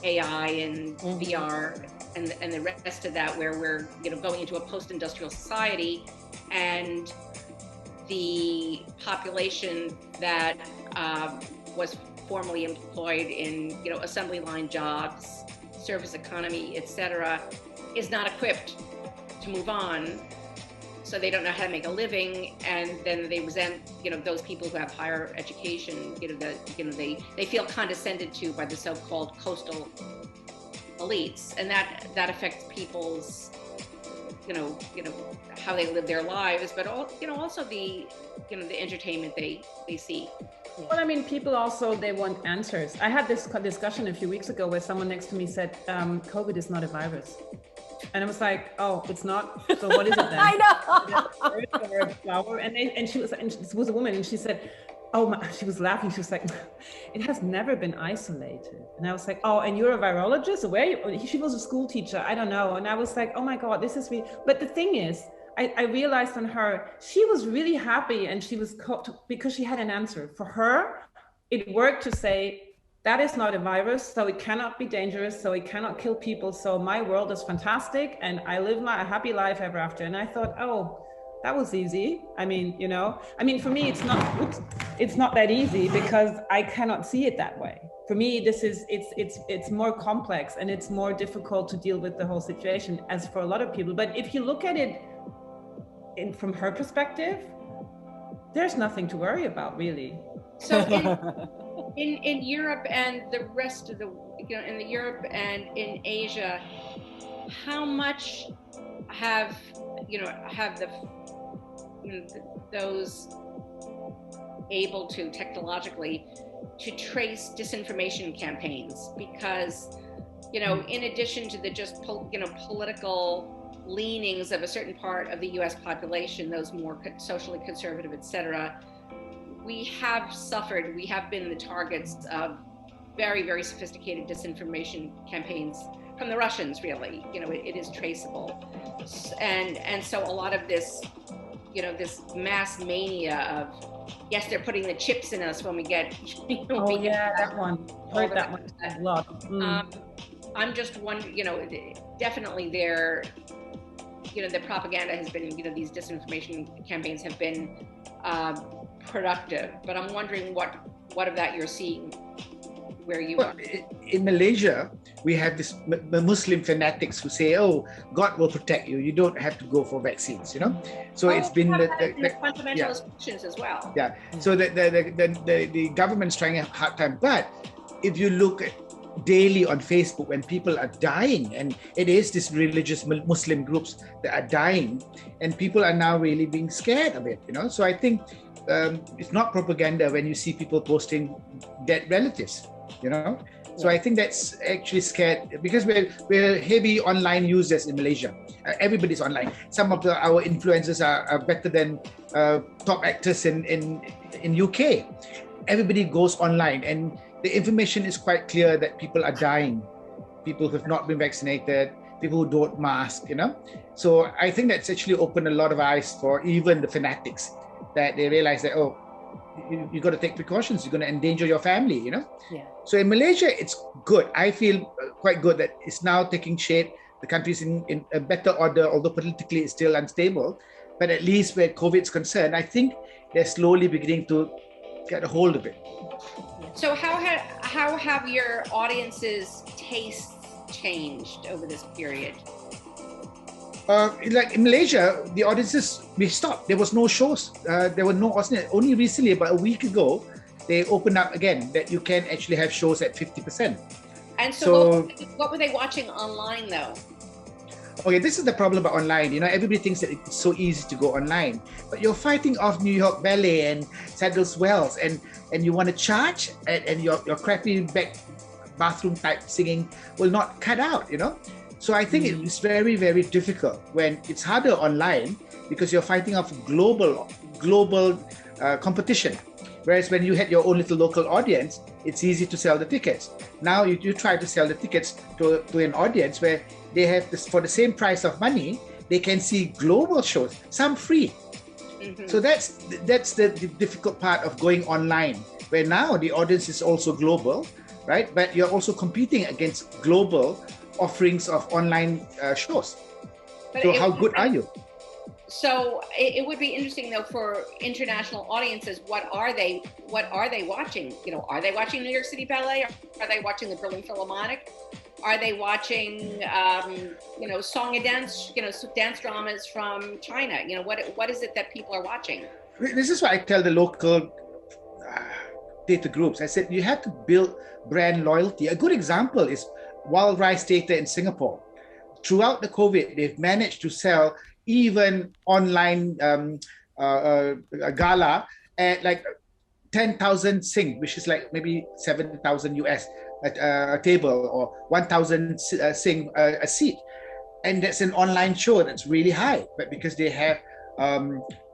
AI and VR and the rest of that, where we're going into a post-industrial society, and the population that was formerly employed in assembly line jobs, service economy, etc., is not equipped to move on. So they don't know how to make a living, and then they resent, those people who have higher education. They feel condescended to by the so-called coastal elites, and that affects people's, how they live their lives, but also the entertainment they see. Well, people also, they want answers. I had this discussion a few weeks ago where someone next to me said, COVID is not a virus. And I was like, oh, it's not? So what is it then? I know. Or a flower? And this was a woman, and she said, she was laughing. She was like, it has never been isolated. And I was like, oh, and you're a virologist? Or where are you? She was a school teacher. I don't know. And I was like, oh my God, this is really, but the thing is, I realized on her, she was really happy, and she was because she had an answer. For her, it worked to say, that is not a virus, so it cannot be dangerous, so it cannot kill people. So my world is fantastic, and I live a happy life ever after. And I thought, oh, that was easy. For me, it's not that easy, because I cannot see it that way. For me, it's more complex, and it's more difficult to deal with the whole situation as for a lot of people. But if you look at it from her perspective, there's nothing to worry about, really. So in Europe and the rest of the, in Europe and in Asia, how much have those able to technologically to trace disinformation campaigns? Because, in addition to the just political leanings of a certain part of the US population, those more socially conservative, etc., we have been the targets of very, very sophisticated disinformation campaigns from the Russians, really. It is traceable. And so a lot of this, this mass mania of, yes, they're putting the chips in us when we get, that one. Heard that one a lot. I'm just wondering, definitely the propaganda has been, these disinformation campaigns have been productive, but I'm wondering what of that you're seeing where you are. In Malaysia, we have this Muslim fanatics who say, "Oh, God will protect you. You don't have to go for vaccines." So it's been the fundamentalist Christians as well. Yeah. So the government's trying a hard time, but if you look at daily on Facebook when people are dying, and it is this religious Muslim groups that are dying, and people are now really being scared of it. So I think it's not propaganda when you see people posting dead relatives. So I think that's actually scared, because we're heavy online users in Malaysia. Everybody's online. Some of our influencers are better than top actors in UK. Everybody goes online, and the information is quite clear that people are dying. People who have not been vaccinated, people who don't mask, So I think that's actually opened a lot of eyes for even the fanatics, that they realize that, you got to take precautions. You're going to endanger your family, Yeah. So in Malaysia, it's good. I feel quite good that it's now taking shape. The country's in a better order, although politically it's still unstable. But at least where COVID is concerned, I think they're slowly beginning to get a hold of it. So how have your audience's tastes changed over this period? Like in Malaysia, the audiences, we stopped. There was no shows. There were no audiences. Only recently, about a week ago, they opened up again that you can actually have shows at 50%. And so what were they watching online though? Okay, this is the problem about online. Everybody thinks that it's so easy to go online, but you're fighting off New York Ballet and Sadler's Wells, and you want to charge, and your crappy bathroom type singing will not cut out. So I think it's very, very difficult when it's harder online, because you're fighting off global competition. Whereas when you had your own little local audience, it's easy to sell the tickets. Now you try to sell the tickets to an audience where they have this, for the same price of money, they can see global shows, some free. Mm-hmm. So that's the difficult part of going online, where now the audience is also global, right? But you're also competing against global offerings of online shows. So how good are you? So it would be interesting though for international audiences. What are they watching? Are they watching New York City Ballet? Are they watching the Berlin Philharmonic? Are they watching song and dance? Dance dramas from China. What is it that people are watching? This is why I tell the local theater groups. I said you have to build brand loyalty. A good example is Wild Rice Theatre in Singapore. Throughout the COVID, they've managed to sell even online gala at like 10,000 Sing, which is like maybe 7,000 US at a table, or 1,000 Sing a seat. And that's an online show that's really high, but because they have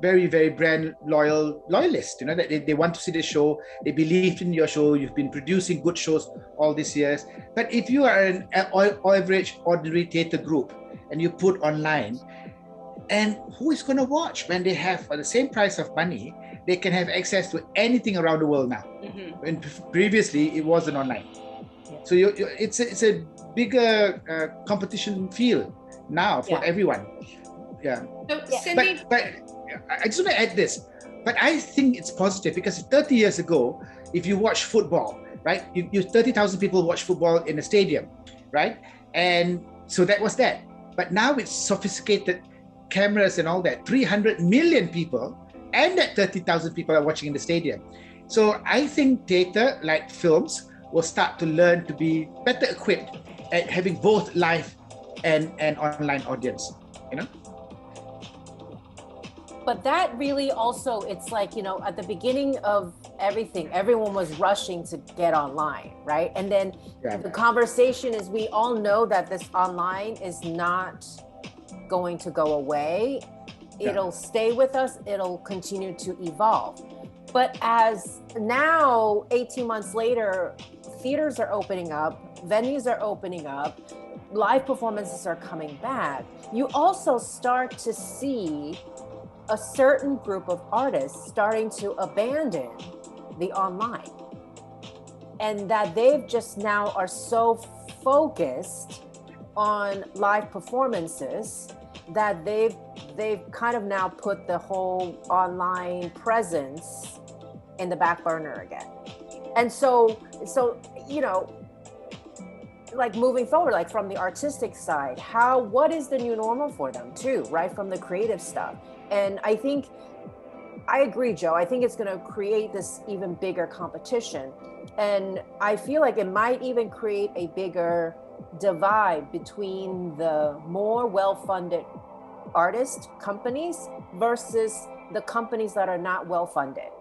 very, very brand loyalists, that they want to see the show, they believed in your show, you've been producing good shows all these years. But if you are an average, ordinary theater group and you put online, and who is going to watch when they have, for the same price of money, they can have access to anything around the world now. Mm-hmm. When previously it wasn't online. Yeah. So it's a bigger competition field now for everyone. Yeah. So, Cindy, but I just want to add this. But I think it's positive, because 30 years ago, if you watch football, right, you 30,000 people watch football in a stadium, right? And so that was that. But now it's sophisticated cameras and all that. 300 million people, and that 30,000 people are watching in the stadium. So I think theater, like films, will start to learn to be better equipped at having both live and online audience, But that really also, it's like, at the beginning of everything, everyone was rushing to get online, right? And then the conversation is, we all know that this online is not going to go away. It'll stay with us. It'll continue to evolve. But as now, 18 months later, theaters are opening up, venues are opening up. live performances are coming back, you also start to see a certain group of artists starting to abandon the online, and that they've just now are so focused on live performances that they've kind of now put the whole online presence in the back burner again. And so you know, like moving forward, like from the artistic side, what is the new normal for them too, right? From the creative stuff. And I think, I agree, Joe. I think it's going to create this even bigger competition. And I feel like it might even create a bigger divide between the more well-funded artist companies versus the companies that are not well-funded.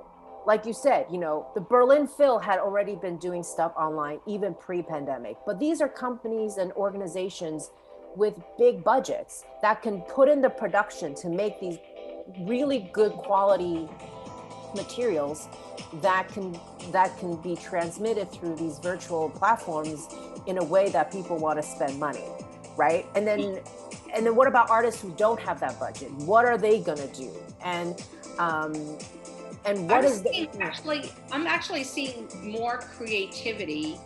Like you said, you know, the Berlin Phil had already been doing stuff online even pre-pandemic, but these are companies and organizations with big budgets that can put in the production to make these really good quality materials that can be transmitted through these virtual platforms in a way that people want to spend money, right? And then what about artists who don't have that budget? What are they gonna do? And what I'm actually seeing more creativity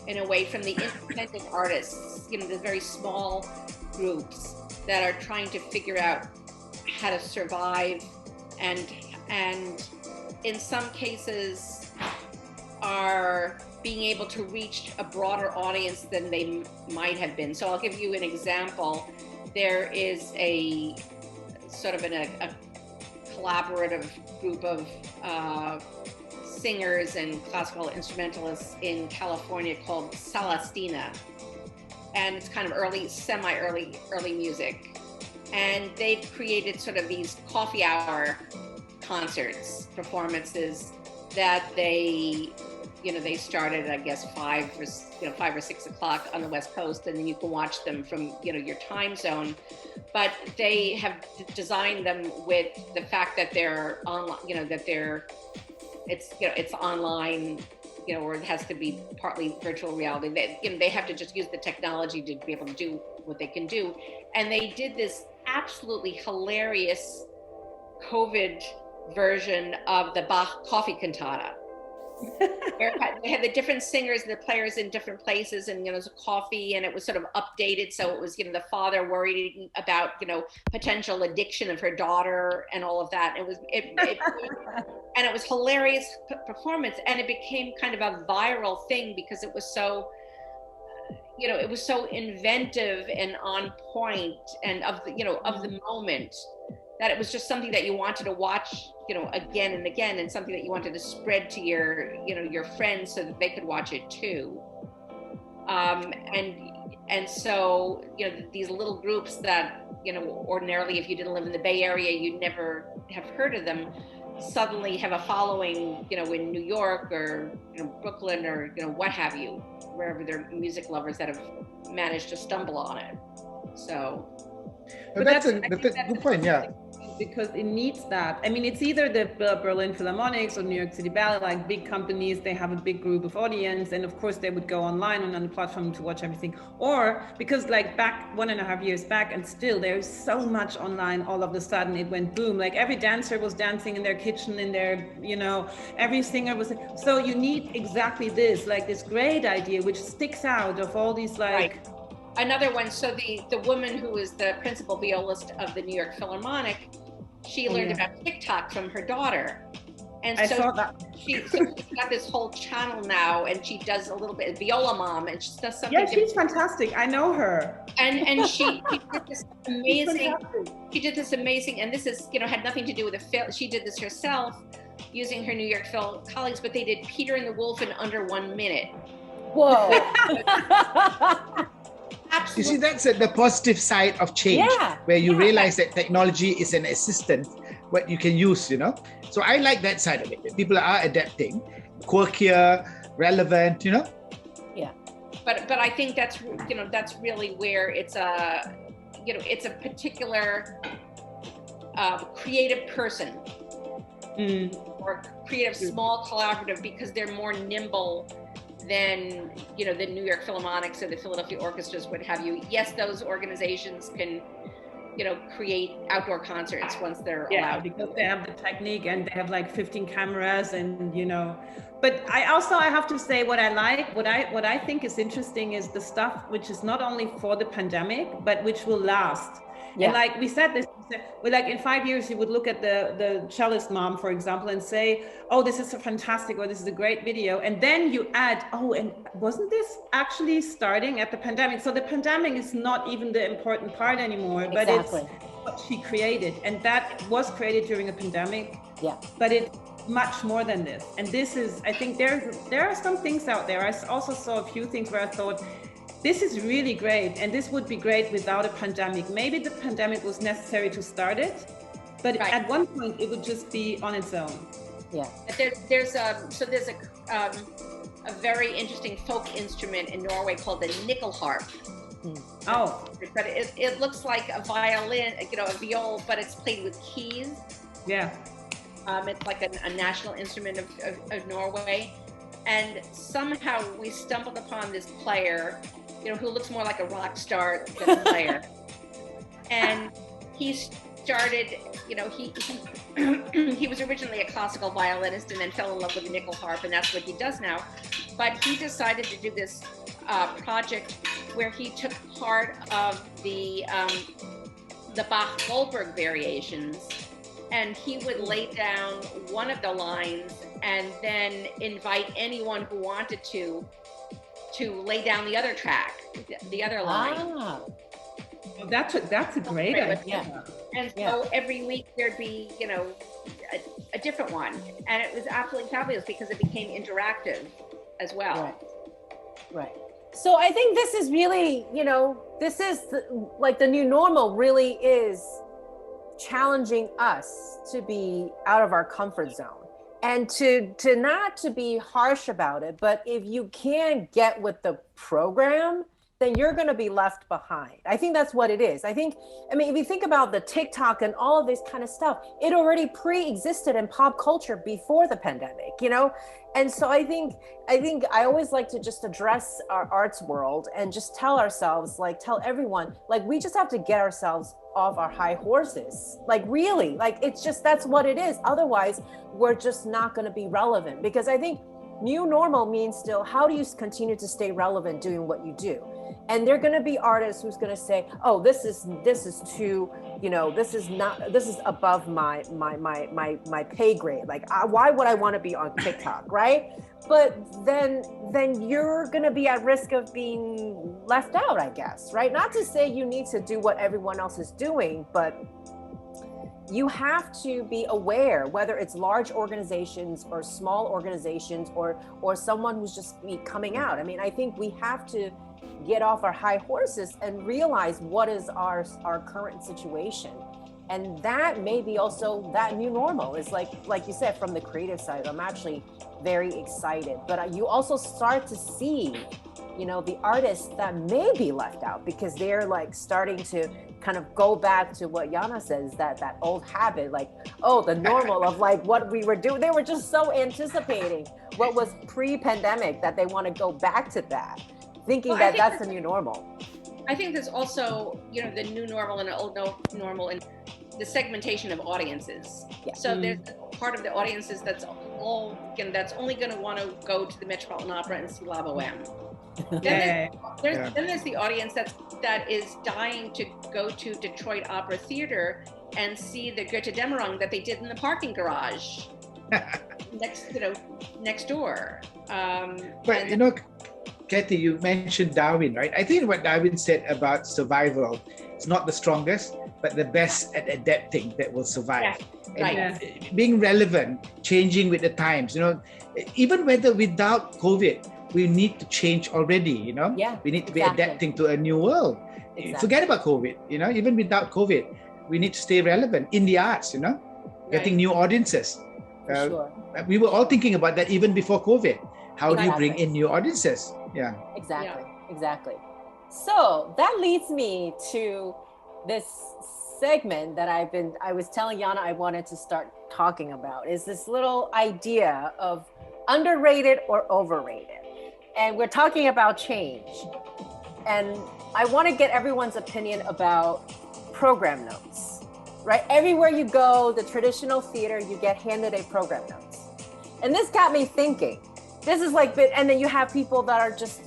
in a way from the independent artists, you know, the very small groups that are trying to figure out how to survive, and in some cases are being able to reach a broader audience than they might have been. So I'll give you an example. There is a sort of a collaborative group of singers and classical instrumentalists in California called Salastina, and it's kind of semi-early music. And they've created sort of these coffee hour concerts, performances that they started, I guess, 5 or 6 o'clock on the West Coast, and then you can watch them from, you know, your time zone. But they have designed them with the fact that they're online, you know, it's online, you know, or it has to be partly virtual reality. They have to just use the technology to be able to do what they can do. And they did this absolutely hilarious COVID version of the Bach coffee cantata. They had the different singers and the players in different places, and, you know, it was a coffee, and it was sort of updated. So it was, you know, the father worried about, you know, potential addiction of her daughter and all of that. And it was hilarious performance, and it became kind of a viral thing because it was so, you know, it was so inventive and on point and of the moment, that it was just something that you wanted to watch, you know, again and again, and something that you wanted to spread to your friends so that they could watch it too. And so, you know, these little groups that, you know, ordinarily, if you didn't live in the Bay Area, you'd never have heard of them, suddenly have a following, you know, in New York or, you know, Brooklyn or, you know, what have you, wherever they're music lovers that have managed to stumble on it. So. But that's a good point, yeah. Because it needs that. I mean, it's either the Berlin Philharmonics or New York City Ballet, like big companies, they have a big group of audience, and of course they would go online and on the platform to watch everything. Or because like back 1.5 years back, and still there's so much online, all of a sudden it went boom. Like every dancer was dancing in their kitchen, in their, you know, every singer was. So you need exactly this, like this great idea, which sticks out of all these like. Right. Another one, so the woman who is the principal violist of the New York Philharmonic, she learned about TikTok from her daughter. And I saw that. She's got this whole channel now, and she does a little bit of Viola Mom, and she does something. Yeah, she's fantastic. I know her. And she did this amazing, and this is, you know, had nothing to do with the film. She did this herself using her New York Phil colleagues, but they did Peter and the Wolf in under 1 minute. Whoa. You see, that's the positive side of change, where you realize that technology is an assistant, what you can use, you know. So I like that side of it. People are adapting, quirkier, relevant, you know. Yeah, but I think that's, you know, that's really where it's a, you know, it's a particular creative person or creative small collaborative, because they're more nimble than, you know, the New York Philharmonics or the Philadelphia Orchestras, what have you. Yes, those organizations can, you know, create outdoor concerts once they're allowed. Because they have the technique and they have like 15 cameras and, you know, but I have to say what I think is interesting is the stuff which is not only for the pandemic, but which will last. And like we said this, we're like in 5 years, you would look at the cellist mom, for example, and say, oh, this is a fantastic, or this is a great video. And then you add, oh, and wasn't this actually starting at the pandemic? So the pandemic is not even the important part anymore, but it's what she created. And that was created during a pandemic. Yeah. But it's much more than this. And this is, I think there are some things out there. I also saw a few things where I thought, this is really great, and this would be great without a pandemic. Maybe the pandemic was necessary to start it, but at one point it would just be on its own. Yeah. There's a very interesting folk instrument in Norway called the Nickel Harp. Oh. But it looks like a violin, you know, a viol, but it's played with keys. Yeah. It's like a national instrument of Norway. And somehow we stumbled upon this player, you know, who looks more like a rock star than a player. And he started, you know, he was originally a classical violinist and then fell in love with the nickel harp, and that's what he does now. But he decided to do this project where he took part of the Bach-Goldberg variations, and he would lay down one of the lines and then invite anyone who wanted to lay down the other track, the other line. Well, that's a great idea. And so every week there'd be, you know, a different one. And it was absolutely fabulous because it became interactive as well. Right. So I think this is really, you know, this is like the new normal really is challenging us to be out of our comfort zone. And to not to be harsh about it, but if you can't get with the program, then you're going to be left behind. I think that's what it is. I mean, if you think about the TikTok and all of this kind of stuff, it already pre-existed in pop culture before the pandemic, you know? And so I think I always like to just address our arts world and just tell ourselves, like, tell everyone, like, we just have to get ourselves off our high horses. Like, really, like, it's just, that's what it is. Otherwise, we're just not going to be relevant, because I think new normal means still, how do you continue to stay relevant doing what you do? And there are going to be artists who's going to say, oh, this is too, you know, this is above my pay grade. Like, why would I want to be on TikTok, right? But then you're going to be at risk of being left out, I guess, right? Not to say you need to do what everyone else is doing, but you have to be aware, whether it's large organizations or small organizations or someone who's just coming out. I mean, I think we have to get off our high horses and realize what is our current situation. And that may be also that new normal is like you said, from the creative side, I'm actually very excited. But you also start to see, you know, the artists that may be left out because they're like starting to kind of go back to what Yana says, that old habit, like, oh, the normal of like what we were doing. They were just so anticipating what was pre-pandemic that they want to go back to that, thinking that that's the new normal. I think there's also, you know, the new normal and old normal and the segmentation of audiences. Yeah. So there's part of the audiences that's only going to want to go to the Metropolitan Opera and see La Boheme. Then there's the audience that is dying to go to Detroit Opera Theater and see the Goethe-Dämmerung that they did in the parking garage next door. But you know, Cathy, you mentioned Darwin, right? I think what Darwin said about survival, it's not the strongest, but the best at adapting that will survive. Yeah, being relevant, changing with the times, you know, even without COVID, we need to change already, you know? Yeah, we need to be adapting to a new world. Forget about COVID, you know, even without COVID, we need to stay relevant in the arts, you know, getting new audiences. Sure. We were all thinking about that even before COVID. How do you bring in new audiences? Yeah. Exactly. So that leads me to this segment that I was telling Yana I wanted to start talking about, is this little idea of underrated or overrated. and we're talking about change. And I want to get everyone's opinion about program notes, right? Everywhere you go, the traditional theater, you get handed a program notes. And this got me thinking. This is like, and then you have people that are just,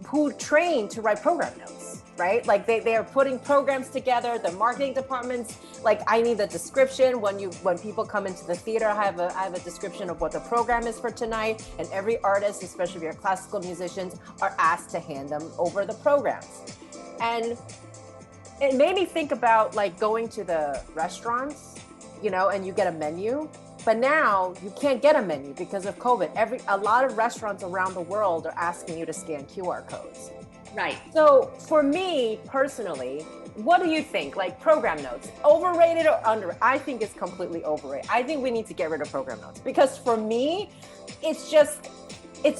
who train to write program notes, right? Like they are putting programs together, the marketing departments, like I need the description. When people come into the theater, I have a description of what the program is for tonight. And every artist, especially if you're classical musicians, are asked to hand them over the programs. And it made me think about like going to the restaurants, and you get a menu. But now you can't get a menu because of COVID. A lot of restaurants around the world are asking you to scan QR codes. Right. So for me personally, what do you think? Like program notes, overrated or under? I think it's completely overrated. I think we need to get rid of program notes because for me, it's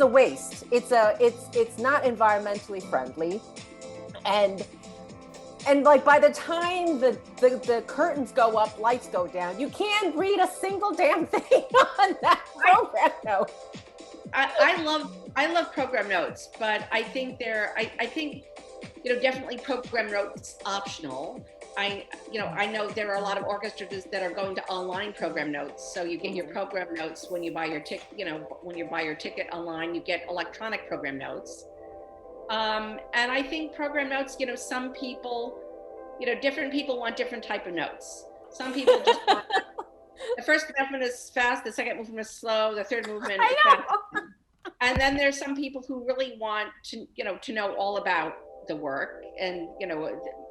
a waste. It's not environmentally friendly, and like by the time the curtains go up, lights go down, you can't read a single damn thing on that program note. I love program notes, but I think definitely program notes optional. I know there are a lot of orchestras that are going to online program notes, so you get your program notes when you buy your ticket. When you buy your ticket online, you get electronic program notes. And I think program notes, some people, different people want different type of notes. Some people just want the first movement is fast, the second movement is slow, the third movement is fast. And then there's some people who really want to know all about the work and,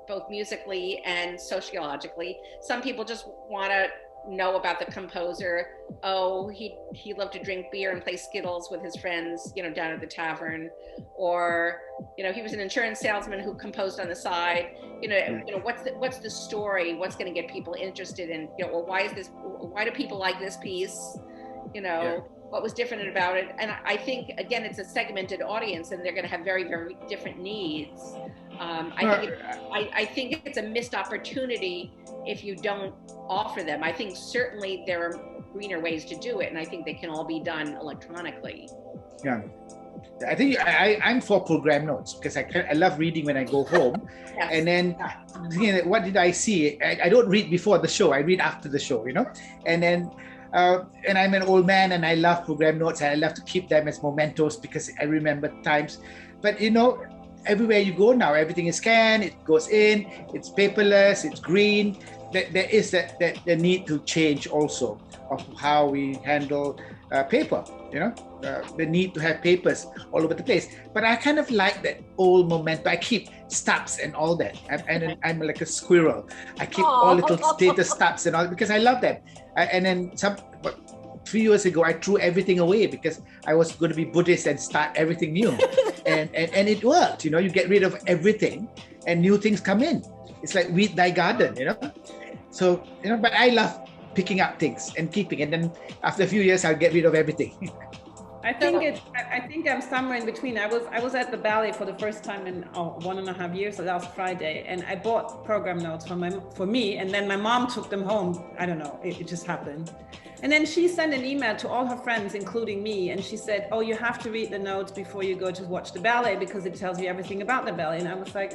both musically and sociologically. Some people just want to know about the composer. Oh, he loved to drink beer and play Skittles with his friends, down at the tavern, or he was an insurance salesman who composed on the side. What's the story? What's going to get people interested in? Or why do people like this piece? What was different about it? And I think again, it's a segmented audience, and they're going to have very, very different needs. I think it's a missed opportunity if you don't offer them. I think certainly there are greener ways to do it, and I think they can all be done electronically. Yeah, I think I'm for program notes because I love reading when I go home. Yes. And then what did I see? I don't read before the show. I read after the show, and then and I'm an old man and I love program notes and I love to keep them as mementos because I remember times. But everywhere you go now, everything is scanned, it goes in, it's paperless, it's green. There is the need to change also of how we handle paper, the need to have papers all over the place. But I kind of like that old moment. I keep stubs and all that. I'm like a squirrel. I keep all little status stubs and all because I love them. And then 3 years ago, I threw everything away because I was going to be Buddhist and start everything new. and it worked, you get rid of everything and new things come in. It's like weed thy garden, So, but I love picking up things and keeping. And then after a few years, I'll get rid of everything. I think I'm somewhere in between. I was at the ballet for the first time in 1.5 years, last Friday, and I bought program notes for me, and then my mom took them home. I don't know, it just happened. And then she sent an email to all her friends, including me, and she said, oh, you have to read the notes before you go to watch the ballet because it tells you everything about the ballet. And I was like,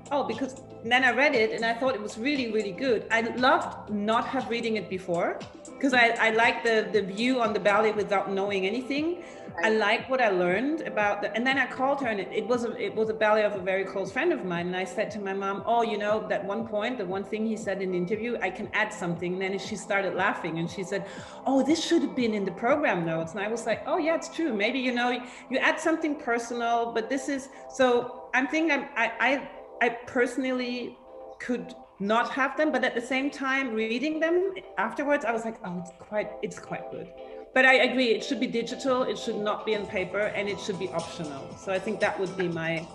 oh, because then I read it and I thought it was really, really good. I loved not have reading it before because I like the view on the ballet without knowing anything. I like what I learned about and then I called her and it was a ballet of a very close friend of mine. And I said to my mom, oh, that one point, the one thing he said in the interview, I can add something. And then she started laughing and she said, oh, this should have been in the program notes. And I was like, oh yeah, it's true. Maybe, you add something personal, but this is, so I'm thinking I personally could not have them, but at the same time, reading them afterwards, I was like, oh, it's quite good. But I agree, it should be digital, it should not be on paper, and it should be optional. So I think that would be my...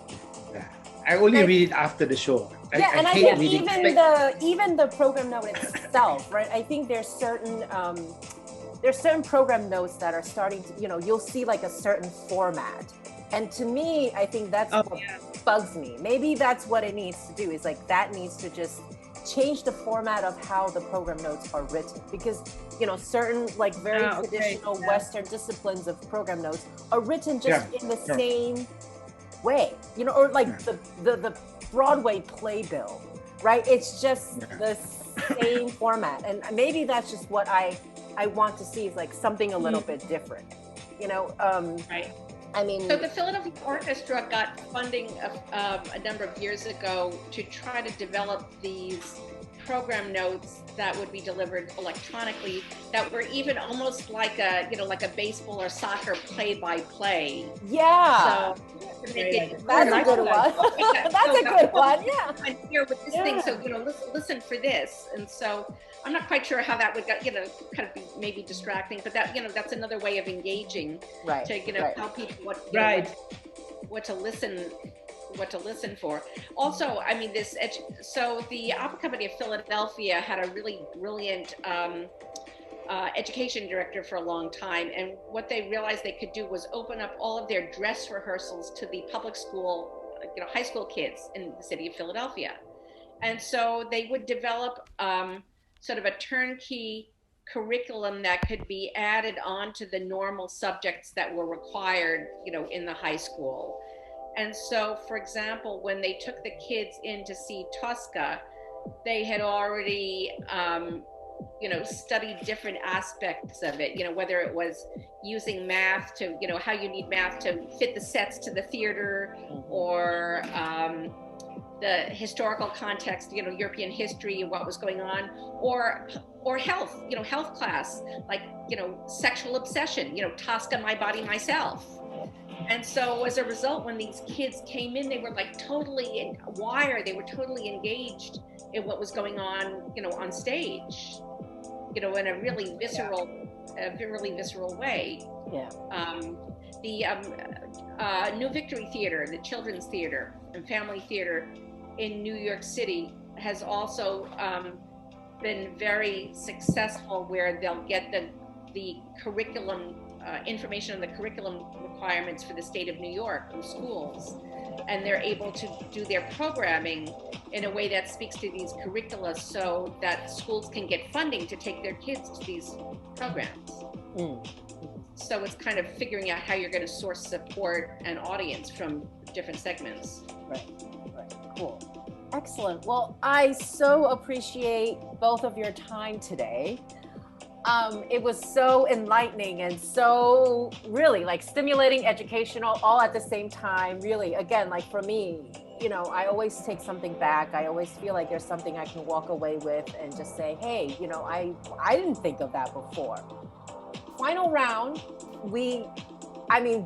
I only read it after the show. I think even the program note itself, right? I think there's certain program notes that are starting to, you'll see like a certain format. And to me, I think that's bugs me. Maybe that's what it needs to do, is like that needs to just change the format of how the program notes are written, because certain like very traditional Western disciplines of program notes are written just in the same way, or like the Broadway playbill, right? It's just the same format. And maybe that's just what I want to see, is like something a little bit different, Right. I mean, so the Philadelphia Orchestra got funding a number of years ago to try to develop these program notes that would be delivered electronically, that were even almost like a baseball or soccer play-by-play. Yeah. So that's a good one. That's a good one. Yeah. I'm here with this thing, so listen for this. And so I'm not quite sure how that would kind of be maybe distracting, but that that's another way of engaging, right? To tell people what to listen for. Also, I mean, so the Opera Company of Philadelphia had a really brilliant education director for a long time, and what they realized they could do was open up all of their dress rehearsals to the public school, high school kids in the city of Philadelphia. And so they would develop sort of a turnkey curriculum that could be added on to the normal subjects that were required, in the high school. And so, for example, when they took the kids in to see Tosca, they had already, studied different aspects of it, whether it was using math to, how you need math to fit the sets to the theater, or the historical context, European history and what was going on, or health, health class, like, sexual obsession, Tosca, my body, myself. And so as a result, when these kids came in, they were like totally wired. They were totally engaged in what was going on, on stage, in a really visceral way. Yeah. The New Victory Theater, the Children's Theater and Family Theater in New York City has also been very successful, where they'll get the curriculum information on the curriculum requirements for the state of New York from schools, and they're able to do their programming in a way that speaks to these curricula, so that schools can get funding to take their kids to these programs. So it's kind of figuring out how you're going to source support and audience from different segments. Right, cool. Excellent. Well, I so appreciate both of your time today. It was so enlightening and so really like stimulating, educational, all at the same time. Really, again, like for me, I always take something back. I always feel like there's something I can walk away with and just say, hey, I didn't think of that before. Final round,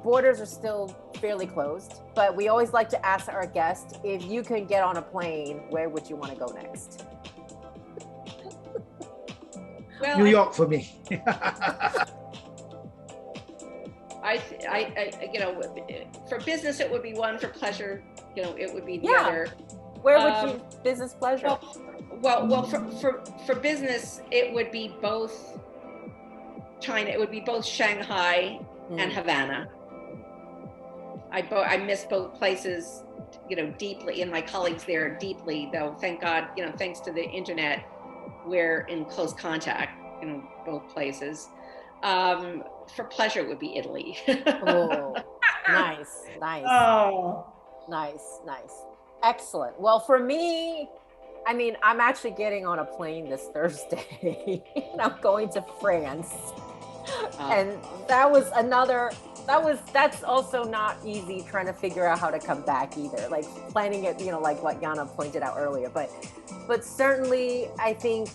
borders are still fairly closed, but we always like to ask our guests, if you could get on a plane, where would you want to go next? Well, New York for me. For business it would be one. For pleasure, it would be the other. Where would you business pleasure? Well, for business it would be both China. It would be both Shanghai and Havana. I miss both places, deeply, and my colleagues there deeply. Though, thank God, thanks to the internet, we're in close contact in both places. For pleasure, it would be Italy. Oh, nice. Oh, nice. Excellent. Well, for me, I'm actually getting on a plane this Thursday. And I'm going to France. And that's also not easy, trying to figure out how to come back either. Like planning it, like what Yana pointed out earlier. But certainly, I think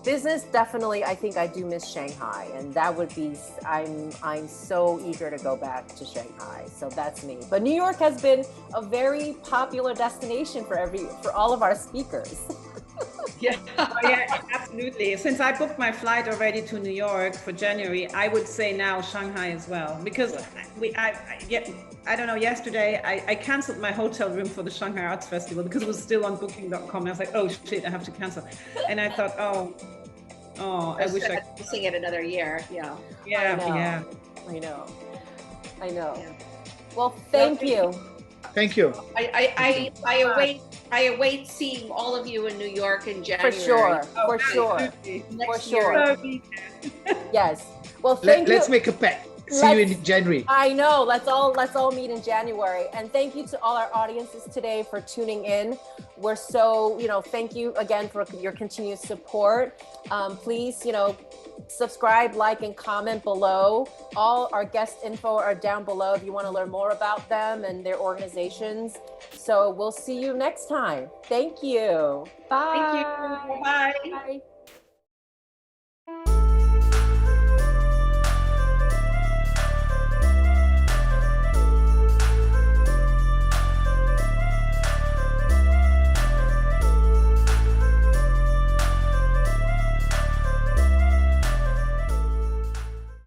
business, definitely, I think I do miss Shanghai, and that would be, I'm so eager to go back to Shanghai. So that's me. But New York has been a very popular destination for all of our speakers. yeah, absolutely. Since I booked my flight already to New York for January, I would say now Shanghai as well, because I don't know, yesterday I canceled my hotel room for the Shanghai Arts Festival because it was still on booking.com. I was like, oh shit, I have to cancel. And I thought, I wish I could sing it another year. Yeah. I know. Yeah. Well, thank you. Thank you. I await I await seeing all of you in New York in January. For sure. For sure. Next For sure. year. Yes. Well, thank you. Let's make a pact. See you in January. I know. Let's all meet in January. And thank you to all our audiences today for tuning in. We're so, thank you again for your continued support. Please, subscribe, like, and comment below. All our guest info are down below if you want to learn more about them and their organizations. So we'll see you next time. Thank you. Bye. Thank you. Bye. Bye.